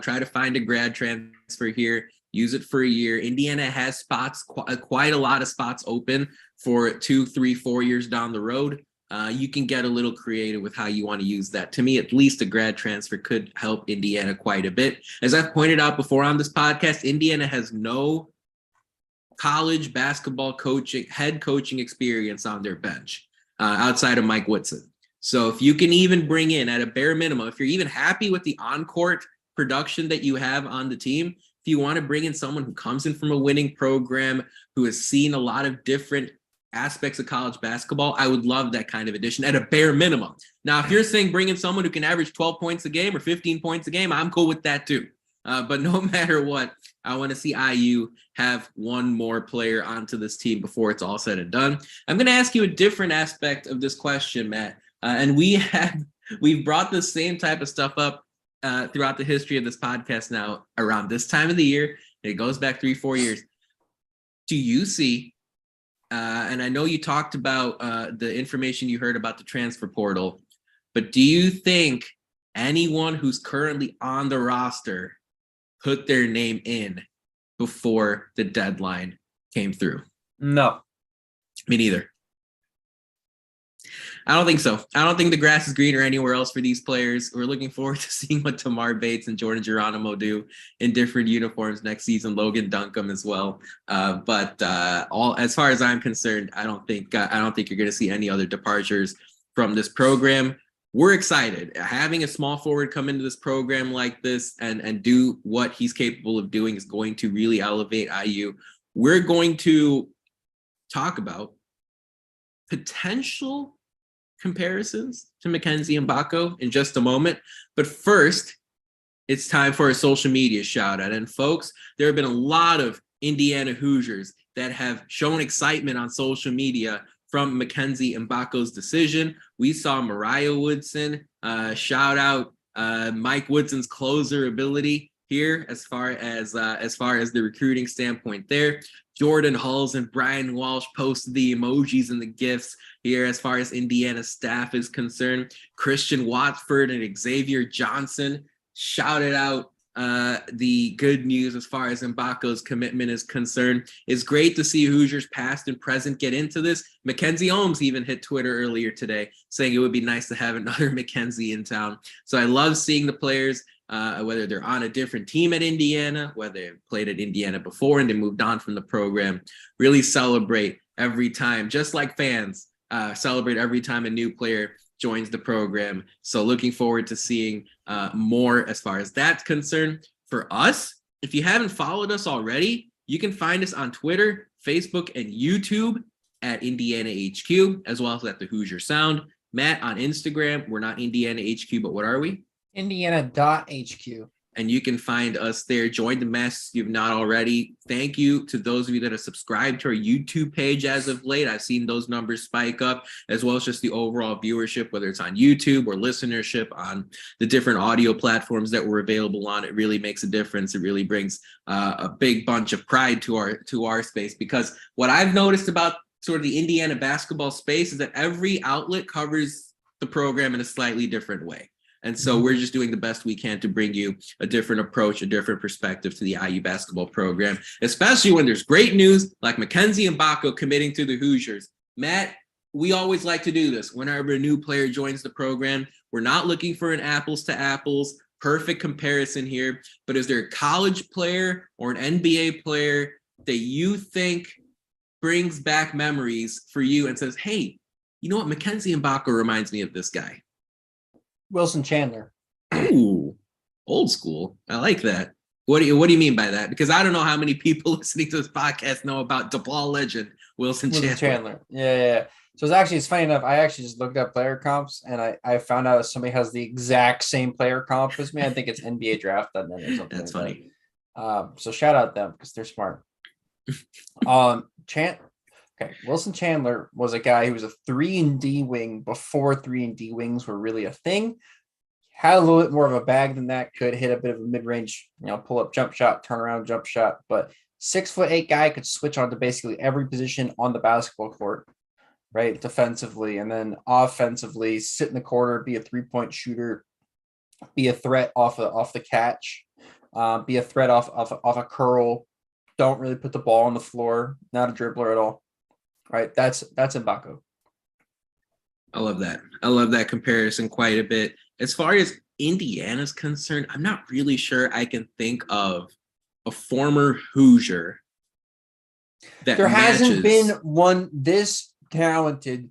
try to find a grad transfer here. Use it for a year. Indiana has spots, quite a lot of spots open for 2, 3, 4 years down the road. You can get a little creative with how you want to use that. To me, at least a grad transfer could help Indiana quite a bit. As I've pointed out before on this podcast, Indiana has no college basketball head coaching experience on their bench outside of Mike Woodson. So if you can even bring in at a bare minimum, if you're even happy with the on-court production that you have on the team, if you want to bring in someone who comes in from a winning program, who has seen a lot of different aspects of college basketball, I would love that kind of addition at a bare minimum. Now, if you're saying bring in someone who can average 12 points a game or 15 points a game, I'm cool with that too. But no matter what, I want to see IU have one more player onto this team before it's all said and done. I'm going to ask you a different aspect of this question, Matt. And we've brought the same type of stuff up throughout the history of this podcast now around this time of the year. It goes back 3-4 years. Do you see, and I know you talked about the information you heard about the transfer portal, but do you think anyone who's currently on the roster put their name in before the deadline came through? No. Me neither. I don't think so. I don't think the grass is greener anywhere else for these players. We're looking forward to seeing what Tamar Bates and Jordan Geronimo do in different uniforms next season. Logan Duncombe as well. But as far as I'm concerned, I don't think you're going to see any other departures from this program. We're excited. Having a small forward come into this program like this and do what he's capable of doing is going to really elevate IU. We're going to talk about potential comparisons to Mackenzie Mgbako in just a moment. But first, it's time for a social media shout out. And folks, there have been a lot of Indiana Hoosiers that have shown excitement on social media from Mackenzie Mgbako's decision. We saw Mariah Woodson shout out Mike Woodson's closer ability here as far as the recruiting standpoint there. Jordan Hulls and Brian Walsh posted the emojis and the gifts here as far as Indiana staff is concerned. Christian Watford and Xavier Johnson shouted out the good news as far as Mgbako's commitment is concerned. It's great to see Hoosiers past and present get into this. Mackenzie Ohms even hit Twitter earlier today saying it would be nice to have another Mackenzie in town. So I love seeing the players, whether they're on a different team at Indiana, whether they've played at Indiana before and they moved on from the program, really celebrate every time, just like fans celebrate every time a new player joins the program. So looking forward to seeing more as far as that's concerned. For us, if you haven't followed us already, you can find us on Twitter, Facebook, and YouTube at Indiana HQ, as well as at the Hoosier Sound. Matt, on Instagram, we're not Indiana HQ, but what are we? Indiana.HQ. and you can find us there. Join the mess if you've not already. Thank you to those of you that have subscribed to our YouTube page as of late. I've seen those numbers spike up, as well as just the overall viewership, whether it's on YouTube or listenership on the different audio platforms that we're available on. It really makes a difference. It really brings a big bunch of pride to our space, because what I've noticed about sort of the Indiana basketball space is that every outlet covers the program in a slightly different way. And so we're just doing the best we can to bring you a different approach, a different perspective to the IU basketball program, especially when there's great news like Mackenzie Mgbako committing to the Hoosiers. Matt, we always like to do this. Whenever a new player joins the program, we're not looking for an apples to apples, perfect comparison here, but is there a college player or an NBA player that you think brings back memories for you and says, hey, you know what? Mackenzie Mgbako reminds me of this guy. Wilson Chandler. Ooh, old school. I like that. What do you mean by that? Because I don't know how many people listening to this podcast know about DePaul legend Wilson Chandler. Yeah. So it's funny enough. I actually just looked up player comps, and I found out somebody has the exact same player comp as me. I think it's NBA draft.net or something. That's like funny. That. So shout out them because they're smart. Wilson Chandler was a guy who was a 3-and-D wing before 3-and-D wings were really a thing. Had a little bit more of a bag than that, could hit a bit of a mid-range, pull up jump shot, turn around jump shot, but 6'8" guy could switch on to basically every position on the basketball court, right? Defensively, and then offensively, sit in the corner, be a 3-point shooter, be a threat off the catch, be a threat off a curl. Don't really put the ball on the floor, not a dribbler at all. Right, that's Mgbako. I love that. I love that comparison quite a bit. As far as Indiana's concerned, I'm not really sure I can think of a former Hoosier that there matches. Hasn't been one this talented,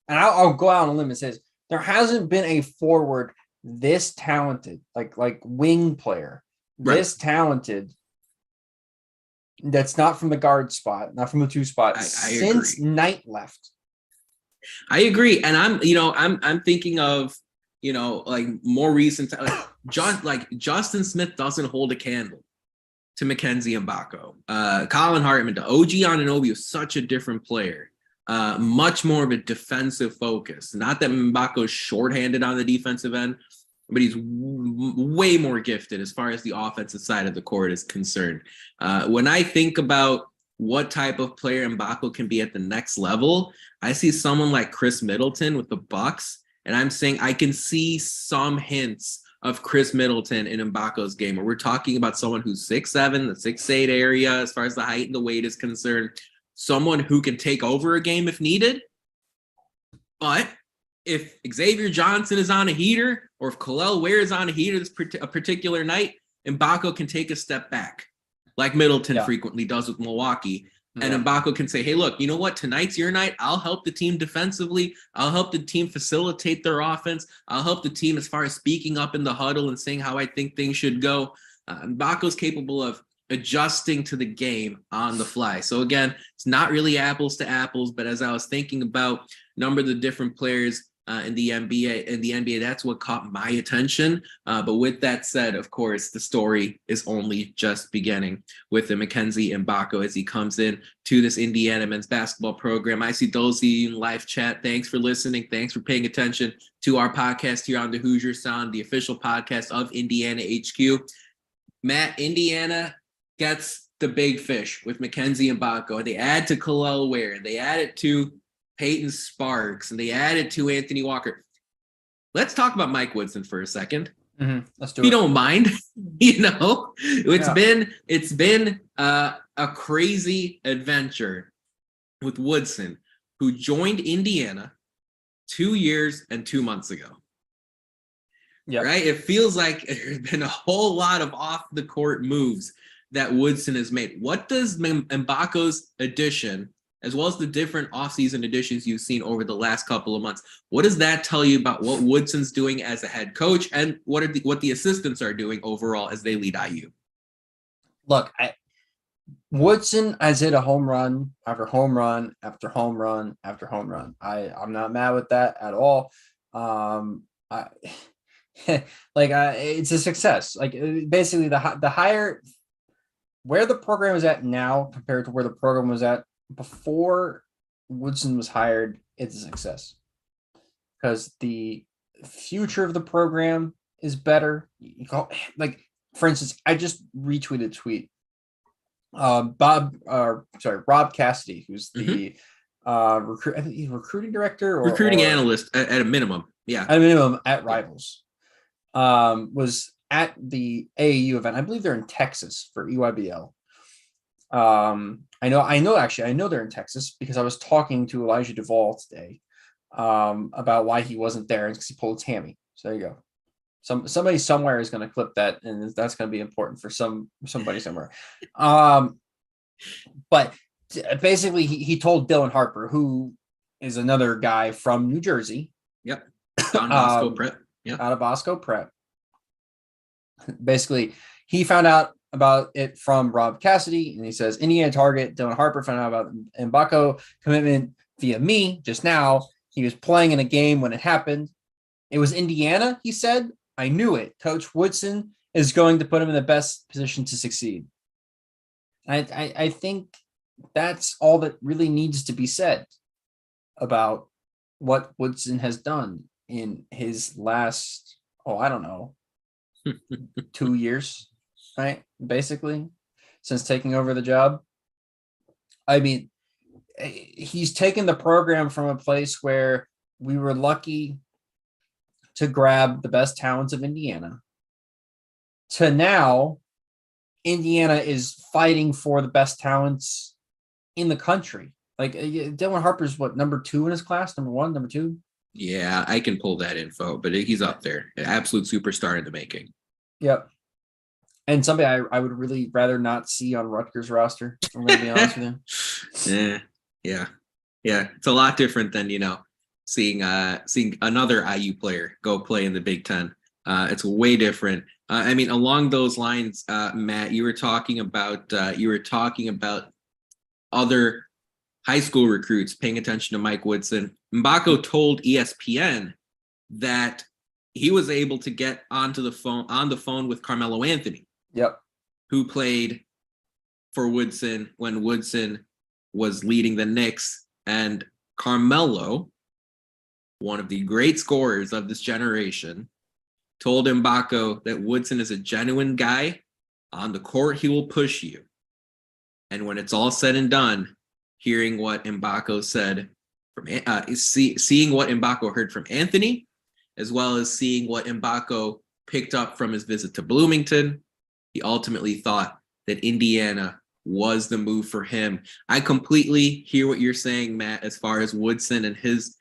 and I'll go out on a limb and say there hasn't been a forward this talented, like wing player, this talented. That's not from the guard spot, not from the 2 spot, since agree. Knight left. I agree, and I'm thinking of like more recent, Justin Smith doesn't hold a candle to Mackenzie Mgbako. Colin Hartman, to OG Anunoby was such a different player, much more of a defensive focus. Not that Mgbako is shorthanded on the defensive end, but he's way more gifted as far as the offensive side of the court is concerned. When I think about what type of player Mgbako can be at the next level, I see someone like Chris Middleton with the Bucks, and I'm saying I can see some hints of Chris Middleton in Mbako's game, where we're talking about someone who's 6'7", the 6'8" area as far as the height and the weight is concerned, someone who can take over a game if needed, but if Xavier Johnson is on a heater, or if Kel'el Ware is on a heater a particular night, Mgbako can take a step back, like Middleton frequently does with Milwaukee. And Mgbako can say, hey, look, you know what? Tonight's your night. I'll help the team defensively. I'll help the team facilitate their offense. I'll help the team as far as speaking up in the huddle and saying how I think things should go. Mbako's capable of adjusting to the game on the fly. So again, it's not really apples to apples, but as I was thinking about a number of the different players in the NBA, that's what caught my attention. But with that said, of course, the story is only just beginning with the Mackenzie Mgbako as he comes in to this Indiana men's basketball program. I see those of you in live chat. Thanks for listening. Thanks for paying attention to our podcast here on the Hoosier Sound, the official podcast of Indiana HQ. Matt, Indiana gets the big fish with Mackenzie Mgbako. They add to Kel'el Ware. They add it to Peyton Sparks, and they added to Anthony Walker. Let's talk about Mike Woodson for a second. Let's do if it. You don't mind, it's been a crazy adventure with Woodson, who joined Indiana 2 years and 2 months ago. Yeah, right. It feels like there's been a whole lot of off the court moves that Woodson has made. What does Mbako's addition, as well as the different offseason additions you've seen over the last couple of months, what does that tell you about what Woodson's doing as a head coach, and what the assistants are doing overall as they lead IU? Look, Woodson has hit a home run after home run after home run after home run. I'm not mad with that at all. It's a success. Basically, the higher where the program is at now compared to where the program was at before Woodson was hired, it's a success because the future of the program is better. For instance, I just retweeted a tweet. Rob Cassidy, who's the recruiting director or recruiting analyst at a minimum. Yeah, at a minimum at Rivals, was at the AAU event. I believe they're in Texas for EYBL. I know they're in Texas because I was talking to Elijah Duvall today about why he wasn't there, because he pulled his hammy. So there you go. Somebody somewhere is going to clip that, and that's going to be important for somebody somewhere. But basically, he told Dylan Harper, who is another guy from New Jersey. Yep. Down Bosco Prep. Yep. Out of Bosco Prep. Basically, he found out about it from Rob Cassidy, and he says Indiana target Dylan Harper found out about Mgbako commitment via me just now. He was playing in a game when it happened. It was Indiana, he said. I knew it. Coach Woodson is going to put him in the best position to succeed. I think that's all that really needs to be said about what Woodson has done in his last, 2 years, right? Basically, since taking over the job. I mean, he's taken the program from a place where we were lucky to grab the best talents of Indiana to now Indiana is fighting for the best talents in the country. Dylan Harper's number 2 in his class, number 1, number 2. Yeah, I can pull that info, but he's up there. An absolute superstar in the making. Yep. And somebody I would really rather not see on Rutgers roster. I'm going to be honest with you. Yeah. It's a lot different than, seeing another IU player go play in the Big Ten. It's way different. Along those lines, Matt, you were talking about other high school recruits paying attention to Mike Woodson. Mgbako told ESPN that he was able to get on the phone with Carmelo Anthony. Yep. Who played for Woodson when Woodson was leading the Knicks, and Carmelo, one of the great scorers of this generation, told Mgbako that Woodson is a genuine guy. On the court, he will push you. And when it's all said and done, hearing what Mgbako said seeing what Mgbako heard from Anthony, as well as seeing what Mgbako picked up from his visit to Bloomington, he ultimately thought that Indiana was the move for him. I completely hear what you're saying, Matt, as far as Woodson and his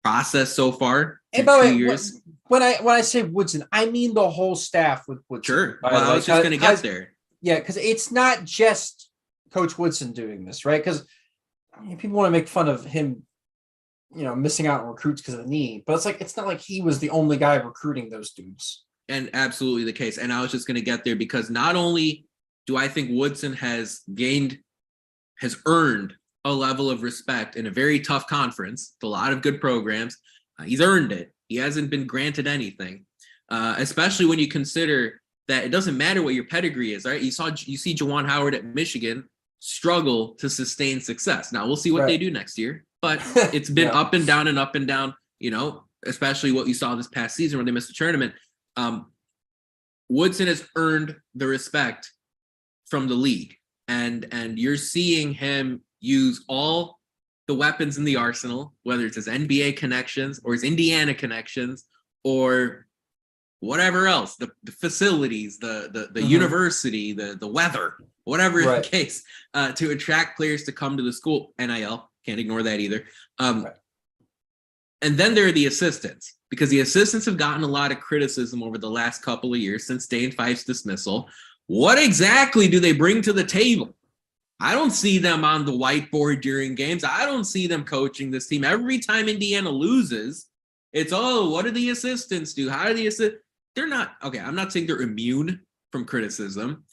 process so far. And by the way, years. When I say Woodson, I mean the whole staff with Woodson. Sure. Well, I was just going to get there. Yeah, because it's not just Coach Woodson doing this, right? Because people want to make fun of him, missing out on recruits because of the knee, but it's not like he was the only guy recruiting those dudes. And absolutely the case. And I was just going to get there because not only do I think Woodson has earned a level of respect in a very tough conference, with a lot of good programs. He's earned it. He hasn't been granted anything, especially when you consider that it doesn't matter what your pedigree is, right? You see Juwan Howard at Michigan struggle to sustain success. Now we'll see what they do next year, but it's been up and down, especially what you saw this past season when they missed the tournament. Woodson has earned the respect from the league, and you're seeing him use all the weapons in the arsenal, whether it's his NBA connections or his Indiana connections or whatever else, the facilities, the university, the weather, whatever the case, to attract players to come to the school. NIL, can't ignore that either. And then there are the assistants, because the assistants have gotten a lot of criticism over the last couple of years since Dane Fife's dismissal. What exactly do they bring to the table? I don't see them on the whiteboard during games. I don't see them coaching this team. Every time Indiana loses, it's, what do the assistants do? How do the assistants? They're not, I'm not saying they're immune from criticism,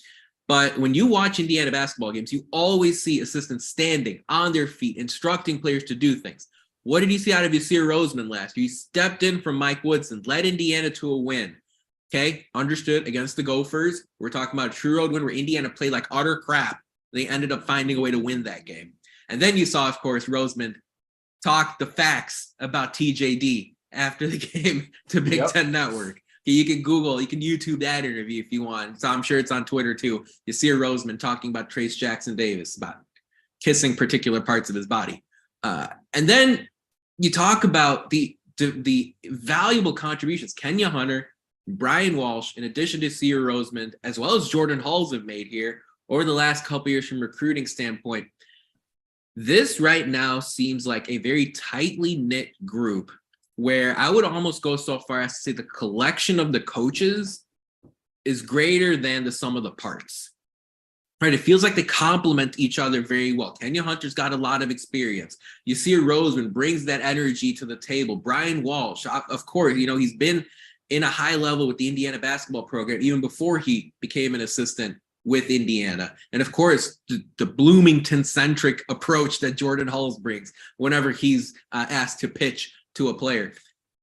but when you watch Indiana basketball games, you always see assistants standing on their feet, instructing players to do things. What did you see out of Yasir Roseman last year? He stepped in from Mike Woodson, led Indiana to a win. Okay, understood, against the Gophers. We're talking about a true road win where Indiana played like utter crap. They ended up finding a way to win that game. And then you saw, of course, Roseman talk the facts about TJD after the game to Big Ten Network. You can Google, you can YouTube that interview if you want. So I'm sure it's on Twitter too. Yasir Roseman talking about Trace Jackson Davis, about kissing particular parts of his body. And then you talk about the valuable contributions Kenya Hunter, Brian Walsh, in addition to Yasir Roseman, as well as Jordan Hulls have made here over the last couple of years from a recruiting standpoint. This right now seems like a very tightly knit group where I would almost go so far as to say the collection of the coaches is greater than the sum of the parts. Right? It feels like they complement each other very well. Kenya Hunter's got a lot of experience. Yasir Roseman brings that energy to the table. Brian Walsh, of course, he's been in a high level with the Indiana basketball program even before he became an assistant with Indiana. And of course, the Bloomington-centric approach that Jordan Hulls brings whenever he's asked to pitch to a player.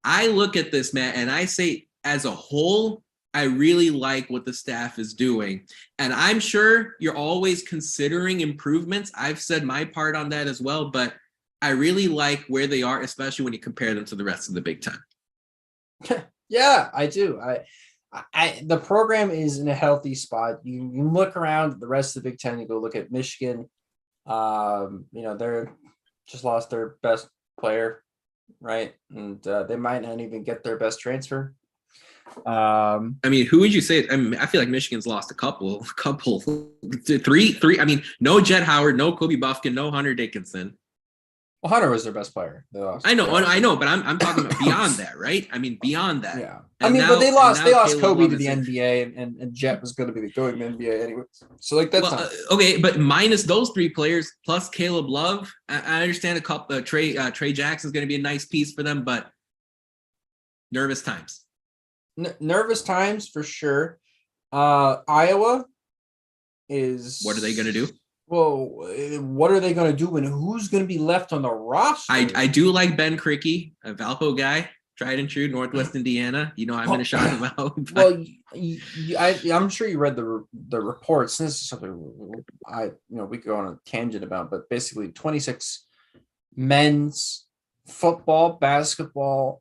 I look at this, Matt, and I say as a whole, I really like what the staff is doing. And I'm sure you're always considering improvements. I've said my part on that as well, but I really like where they are, especially when you compare them to the rest of the Big Ten. Yeah, I do. The program is in a healthy spot. You look around at the rest of the Big Ten, you go look at Michigan. They're just lost their best player, right? And they might not even get their best transfer. Who would you say? I feel like Michigan's lost a couple, three. No Jet Howard, no Kobe Buffkin, no Hunter Dickinson. Well, Hunter was their best player. I know, but I'm talking about beyond that, right? Beyond that. Yeah. But they lost Kobe to the NBA, and Jet was going to be going to the NBA anyway. So that's okay. But minus those three players plus Caleb Love, I understand a couple. Trey Jackson's going to be a nice piece for them, but nervous times. Nervous times for sure. Iowa is. What are they going to do? Well, what are they going to do, and who's going to be left on the roster? I do like Ben Krikke, a Valpo guy, tried and true, Northwest Indiana. I'm going to shout him out. Well, I'm sure you read the reports. This is something we could go on a tangent about, but basically 26 men's football, basketball,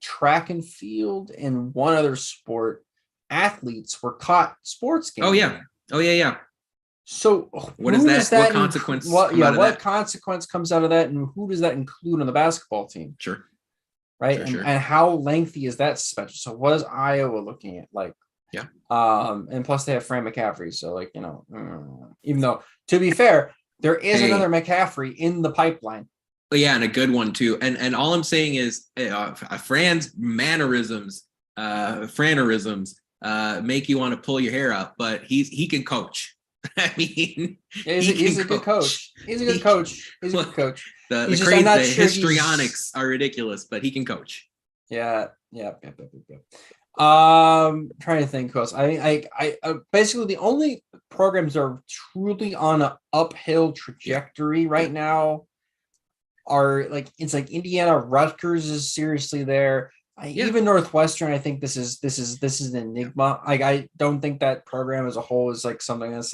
track and field, and one other sport athletes were caught sports games. Oh yeah. So what is that? What consequence? What consequence comes out of that, and who does that include on the basketball team? Sure. Right. And how lengthy is that suspension? So what is Iowa looking at? Yeah. And plus they have Fran McCaffrey. So even though, to be fair, there is another McCaffrey in the pipeline. Yeah, and a good one too. And all I'm saying is Fran's mannerisms, make you want to pull your hair out, but he can coach. He's a good coach. He's a good coach. The histrionics are ridiculous, but he can coach. Yeah. Trying to think, close. I basically the only programs that are truly on an uphill trajectory right now are it's Indiana. Rutgers is seriously there. Even Northwestern, I think this is an enigma. I don't think that program as a whole is something that's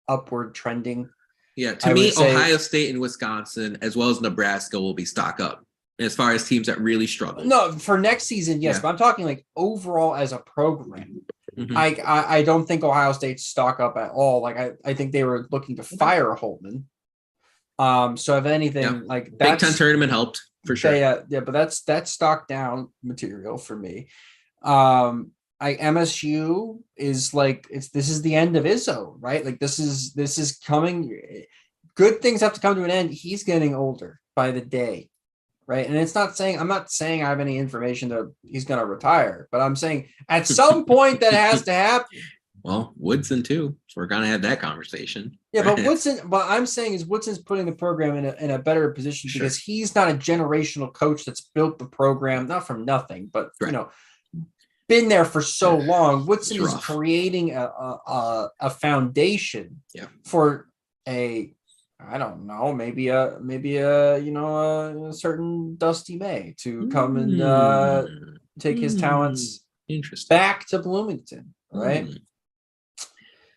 upward trending. Yeah, to me, Ohio State and Wisconsin, as well as Nebraska, will be stock up as far as teams that really struggle. No, for next season, yes, but I'm talking overall as a program. Mm-hmm. I don't think Ohio State's stock up at all. I think they were looking to fire Holtman. So if anything, Big Ten tournament helped. For sure. But that's stock down material for me. MSU is this is the end of Izzo, right? This is coming. Good things have to come to an end. He's getting older by the day, right? And I'm not saying I have any information that he's going to retire, but I'm saying at some point that has to happen. Well, Woodson too. So we're gonna have that conversation. Yeah, but Woodson. What I'm saying is Woodson's putting the program in a better position because he's not a generational coach that's built the program not from nothing, but been there for so long. Woodson is creating a foundation for a I don't know, maybe a a certain Dusty May to come and take his talents Interesting. back to Bloomington, right?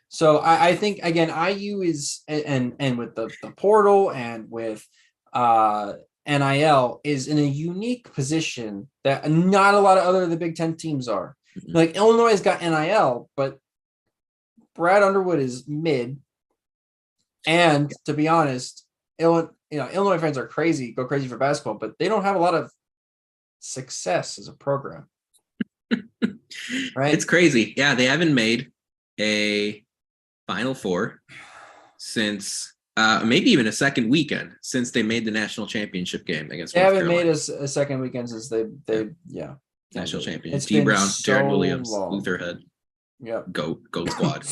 So I think again, IU is and with the portal and with NIL is in a unique position that not a lot of other the Big Ten teams are. Like Illinois has got NIL, but Brad Underwood is mid. And to be honest, Illinois fans are crazy, go crazy for basketball, but they don't have a lot of success as a program. Right? It's crazy. Yeah, they haven't made a Final Four since maybe even a second weekend since they made the national championship game against North Carolina. They haven't made a second weekend since they national champions. D Brown, so Jared Williams, long. Luther Head. Yep. Go squad.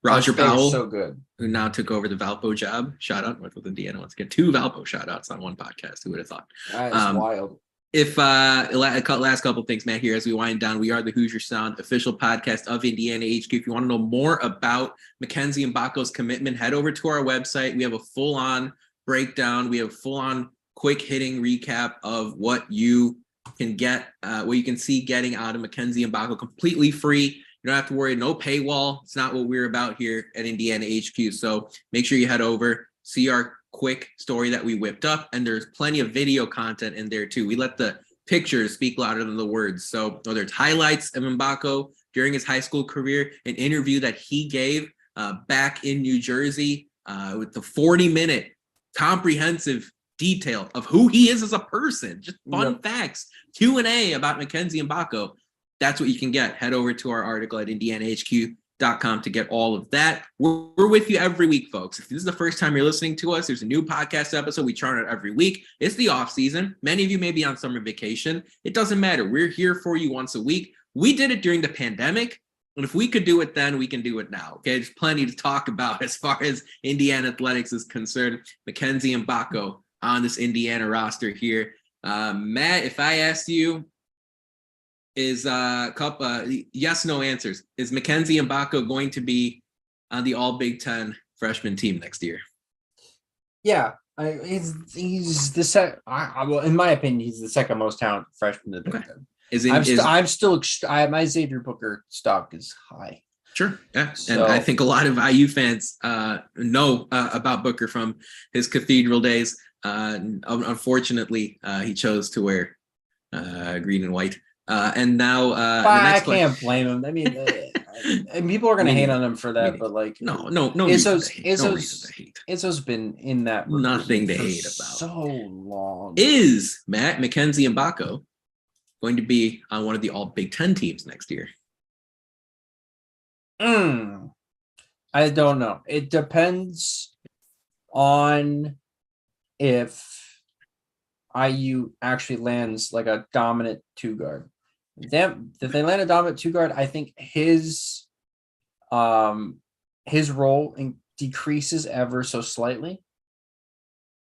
Roger Powell, so good, who now took over the Valpo job. Shout out with Indiana. Let's get 2 Valpo shout outs on one podcast. Who would have thought? That's wild. If last couple of things, Matt, here as we wind down, we are the Hoosier Sound official podcast of Indiana HQ. If you want to know more about Mackenzie Mgbako's commitment, head over to our website. We have a full-on breakdown. We have a full-on quick hitting recap of what you can get, what you can see getting out of Mackenzie Mgbako completely free. You don't have to worry, no paywall. It's not what we're about here at Indiana HQ. So make sure you head over, see our quick story that we whipped up, and there's plenty of video content in there too. We let the pictures speak louder than the words. So whether it's highlights of Mgbako during his high school career, an interview that he gave back in New Jersey with the 40-minute comprehensive detail of who he is as a person, just fun facts, Q&A about Mackenzie Mgbako. That's what you can get. Head over to our article at indianahq.com to get all of that. We're with you every week, folks. If this is the first time you're listening to us, there's a new podcast episode. We churn it every week. It's the off season. Many of you may be on summer vacation. It doesn't matter. We're here for you once a week. We did it during the pandemic. And if we could do it then, we can do it now. Okay, there's plenty to talk about as far as Indiana athletics is concerned. Mackenzie Mgbako on this Indiana roster here. Matt, if I asked you, is yes, no answers. Is Mackenzie Mgbako going to be on the All Big Ten freshman team next year? Yeah, he's the second. Well, in my opinion, he's the second most talented freshman in the Big Ten. My Xavier Booker stock is high. Sure, yeah, and I think a lot of IU fans know about Booker from his Cathedral days. Unfortunately, he chose to wear green and white. And now I can't blame him. I mean, people are going to hate on him for that, but like, no. Izzo's been in that nothing to hate about so long. Is Mackenzie Mgbako going to be on one of the All Big Ten teams next year? I don't know. It depends on if IU actually lands like a dominant 2-guard. If they land a dominant 2-guard, I think his role decreases ever so slightly.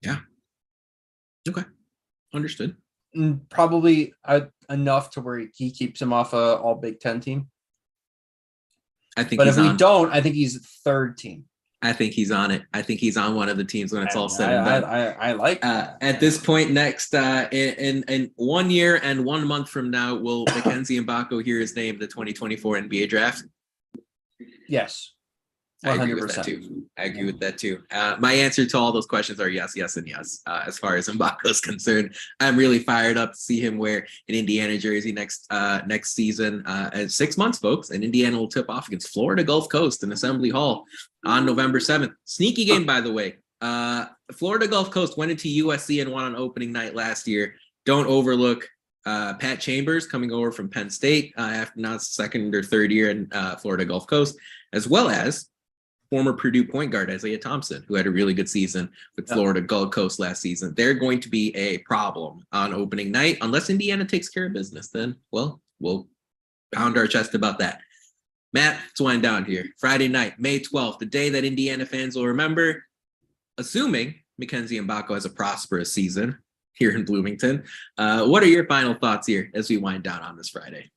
Yeah. Okay. Understood. Probably enough to where he keeps him off a All Big Ten team. I think, but if we don't, I think he's third team. I think he's on it. I think he's on one of the teams when it's all said and done. I like that. At this point, next in 1 year and 1 month from now, will Mackenzie Mgbako hear his name in the 2024 NBA draft? Yes. 100%. I agree with that too. My answer to all those questions are yes, yes, and yes. As far as Mgbako is concerned, I'm really fired up to see him wear an Indiana jersey next season. 6 months, folks, and Indiana will tip off against Florida Gulf Coast in Assembly Hall on November 7th. Sneaky game, by the way. Florida Gulf Coast went into USC and won on opening night last year. Don't overlook Pat Chambers coming over from Penn State after now second or third year in Florida Gulf Coast, as well as former Purdue point guard Isaiah Thompson, who had a really good season with Florida Gulf Coast last season. They're going to be a problem on opening night. Unless Indiana takes care of business, then, well, we'll pound our chest about that. Matt, let's wind down here. Friday night, May 12th, the day that Indiana fans will remember, assuming Mackenzie Mgbako has a prosperous season here in Bloomington. What are your final thoughts here as we wind down on this Friday?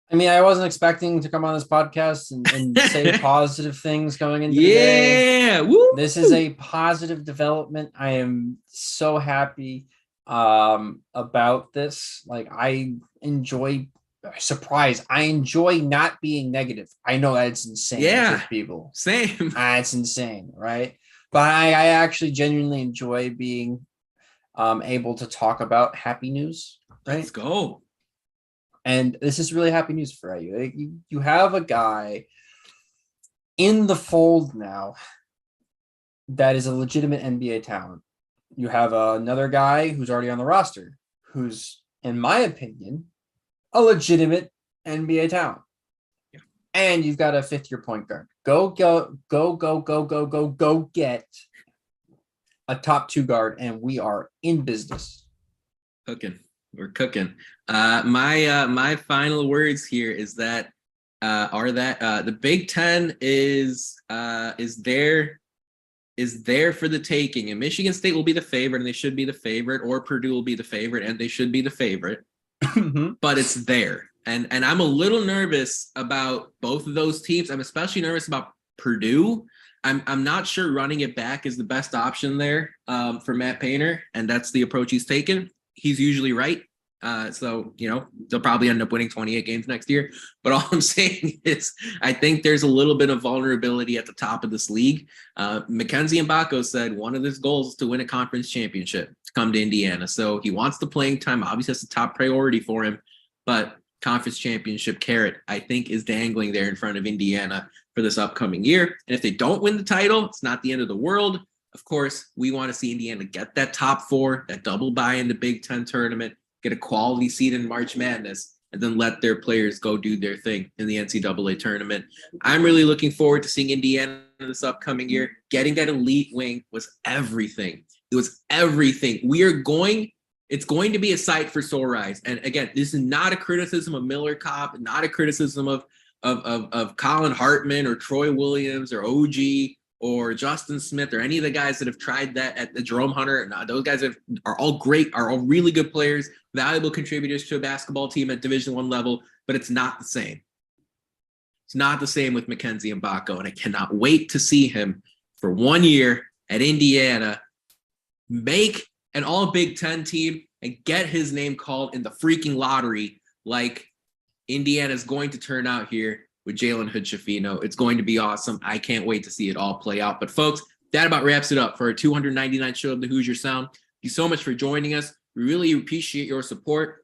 I mean, I wasn't expecting to come on this podcast and say positive things going into the day. Yeah. Woo! This is a positive development. I am so happy about this. Like, I enjoy surprise. I enjoy not being negative. I know that's insane Yeah. to people. Same. It's insane, right? But I actually genuinely enjoy being able to talk about happy news, right? Let's go. And this is really happy news for you. Like, you have a guy in the fold now that is a legitimate NBA talent. You have another guy who's already on the roster, who's, in my opinion, a legitimate NBA talent. Yeah. And you've got a fifth-year point guard. Go get a top 2 guard, and we are in business. Cooking. We're cooking. My final words here is that the Big Ten is there for the taking, and Michigan State will be the favorite, and they should be the favorite, or Purdue will be the favorite, and they should be the favorite. But it's there, and I'm a little nervous about both of those teams. I'm especially nervous about Purdue. I'm not sure running it back is the best option there for Matt Painter, and that's the approach he's taken. He's usually right. So, they'll probably end up winning 28 games next year. But all I'm saying is I think there's a little bit of vulnerability at the top of this league. Mackenzie Mgbako said one of his goals is to win a conference championship, to come to Indiana. So he wants the playing time. Obviously, that's the top priority for him. But conference championship carrot, I think, is dangling there in front of Indiana for this upcoming year. And if they don't win the title, it's not the end of the world. Of course, we want to see Indiana get that top 4, that double bye in the Big Ten tournament, get a quality seed in March Madness, and then let their players go do their thing in the NCAA tournament. I'm really looking forward to seeing Indiana this upcoming year. Getting that elite wing was everything. It was everything. It's going to be a sight for sore eyes. And again, this is not a criticism of Miller Kopp, not a criticism of Colin Hartman or Troy Williams or OG or Justin Smith or any of the guys that have tried that at the Jerome Hunter. No, those guys are all great, are all really good players, valuable contributors to a basketball team at Division I level, but it's not the same. It's not the same with Mackenzie Mgbako, and I cannot wait to see him for 1 year at Indiana, make an all Big Ten team, and get his name called in the freaking lottery like Indiana's going to turn out here with Jalen Hood-Schifino. It's going to be awesome. I can't wait to see it all play out. But folks, that about wraps it up for our 299th show of the Hoosier Sound. Thank you so much for joining us. We really appreciate your support.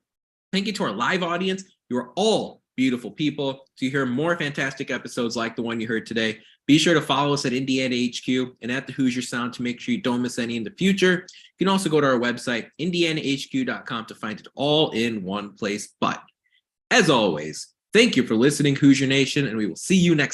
Thank you to our live audience. You are all beautiful people. To hear more fantastic episodes like the one you heard today, be sure to follow us at Indiana HQ and at the Hoosier Sound to make sure you don't miss any in the future. You can also go to our website, indianahq.com, to find it all in one place. But as always, thank you for listening, Hoosier Nation, and we will see you next